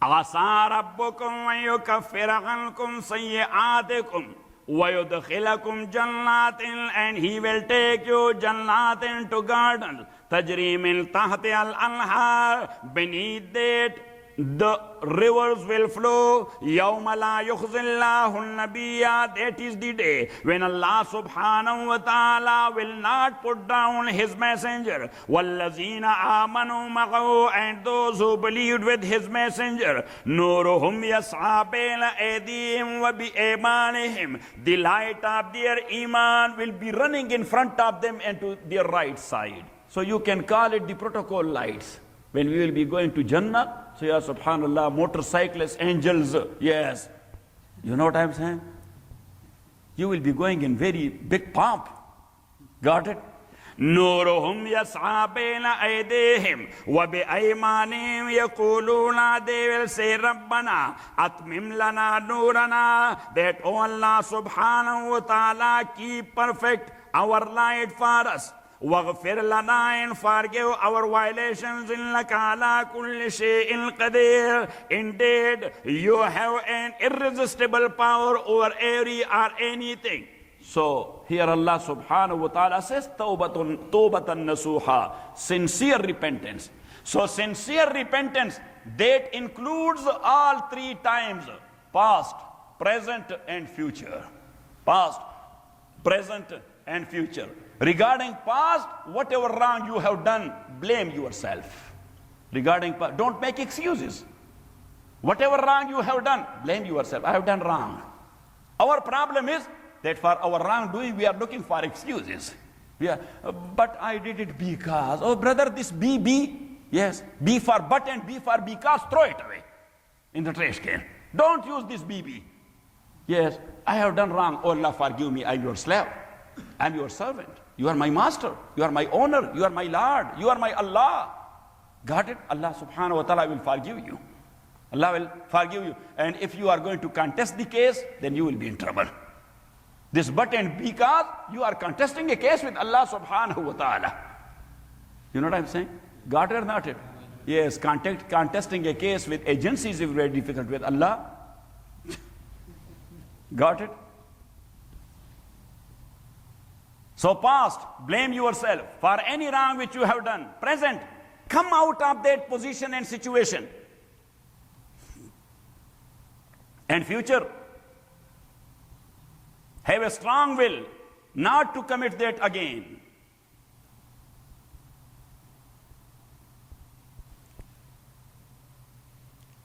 عَسَىٰ رَبُّكُمْ وَيُكَفِّرَ عَنْكُمْ سَيِّئَاتِكُمْ وَيُدْخِلَكُمْ جَنَّاتٍ, and he will take you jannatin to gardens. تَجْرِي مِنْ تَحْتِهَا الْأَنْهَارُ, beneath that the rivers will flow. يَوْمَ لَا يُخْزِي اللَّهُ النَّبِيَّ, that is the day when Allah subhanahu wa ta'ala will not put down his messenger. وَالَّذِينَ آمَنُوا مَعَهُ, and those who believed with his messenger. نُورُهُمْ يَسْعَىٰ بَيْنَ أَيْدِيهِمْ وَبِأَيْمَانِهِمْ, the light of their iman will be running in front of them and to their right side. So you can call it the protocol lights. When we will be going to Jannah, so ya subhanallah, motorcyclists, angels, yes. You know what I'm saying? You will be going in very big pomp. Got it? نورهم يسعى بين أيديهم وبأيمانهم يقولون, they will say, ربنا أتمم لنا نورنا, that oh Allah subhanahu wa ta'ala, keep perfect our light for us. واغفر لنا, and forgive our violations. إنك على كل شيء قدير. Indeed, you have an irresistible power over every or anything. So here Allah subhanahu wa ta'ala says, tawbatan nasuha, sincere repentance. So sincere repentance, that includes all three times: past, present and future. Past, present and future. Regarding past, whatever wrong you have done, blame yourself. Regarding past, don't make excuses. Whatever wrong you have done, blame yourself. I have done wrong. Our problem is that for our wrongdoing, we are looking for excuses. But I did it because, oh brother, this B, yes, B for but and B for because, throw it away in the trash can. Don't use this BB. Yes, I have done wrong. Oh Allah, forgive me, I'm your slave. I'm your servant. You are my master. You are my owner. You are my Lord. You are my Allah. Got it? Allah subhanahu wa ta'ala will forgive you. Allah will forgive you. And if you are going to contest the case, then you will be in trouble. This but and because, you are contesting a case with Allah subhanahu wa ta'ala. You know what I'm saying? Got it or not it? Yes, contesting a case with agencies is very difficult. With Allah. Got it? So past, blame yourself for any wrong which you have done. Present, come out of that position and situation. And future, have a strong will not to commit that again.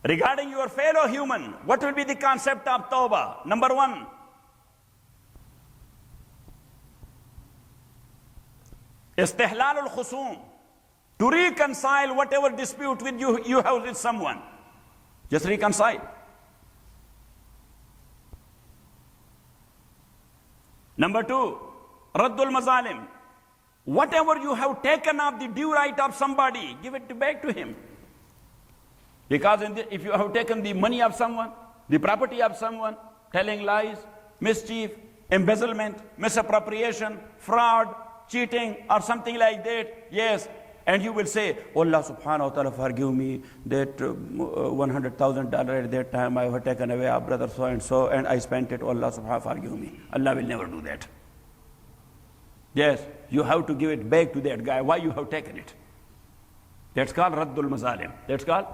Regarding your fellow human, what will be the concept of tawbah? Number one, istihlal al-khusum, to reconcile whatever dispute with you have with someone. Just reconcile. Number two, raddul mazalim. Whatever you have taken of the due right of somebody, give it back to him. Because if you have taken the money of someone, the property of someone, telling lies, mischief, embezzlement, misappropriation, fraud, cheating, or something like that, yes, and you will say, oh Allah subhanahu wa ta'ala, forgive me that $100,000 at that time I have taken away our brother so and so, and I spent it. Oh Allah subhanahu wa ta'ala, forgive me. Allah will never do that. Yes, you have to give it back to that guy. Why you have taken it? That's called raddul mazalim. That's called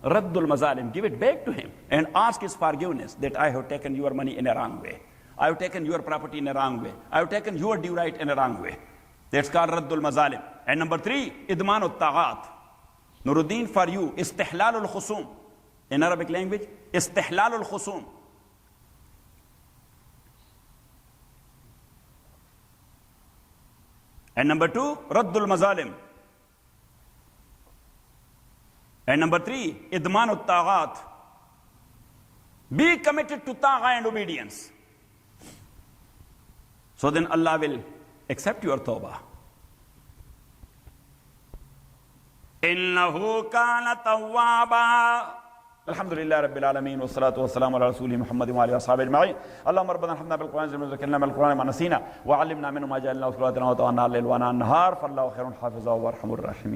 raddul mazalim. Give it back to him and ask his forgiveness that I have taken your money in a wrong way. I have taken your property in a wrong way. I have taken your due right in a wrong way. That's called raddul mazalim. And number three, idmanut taghat. Nuruddin, for you, istihlalul khusum. In Arabic language, istihlalul khusum. And number two, raddul mazalim. And number three, idmanut taghat. Be committed to ta'a and obedience. So then Allah will accept your tawbah. إنه كان توابا. الحمد لله رب العالمين والصلاة والسلام على رسوله محمد وعلى آله وصحبه أجمعين. اللهم ربنا ارحمنا بالقرآن زي ما ذكرنا من القرآن ما نسينا وعلمنا منه ما جعلنا وصلاتنا وطعنا الليل ونهار فالله خير حافظا وارحم الراحمين.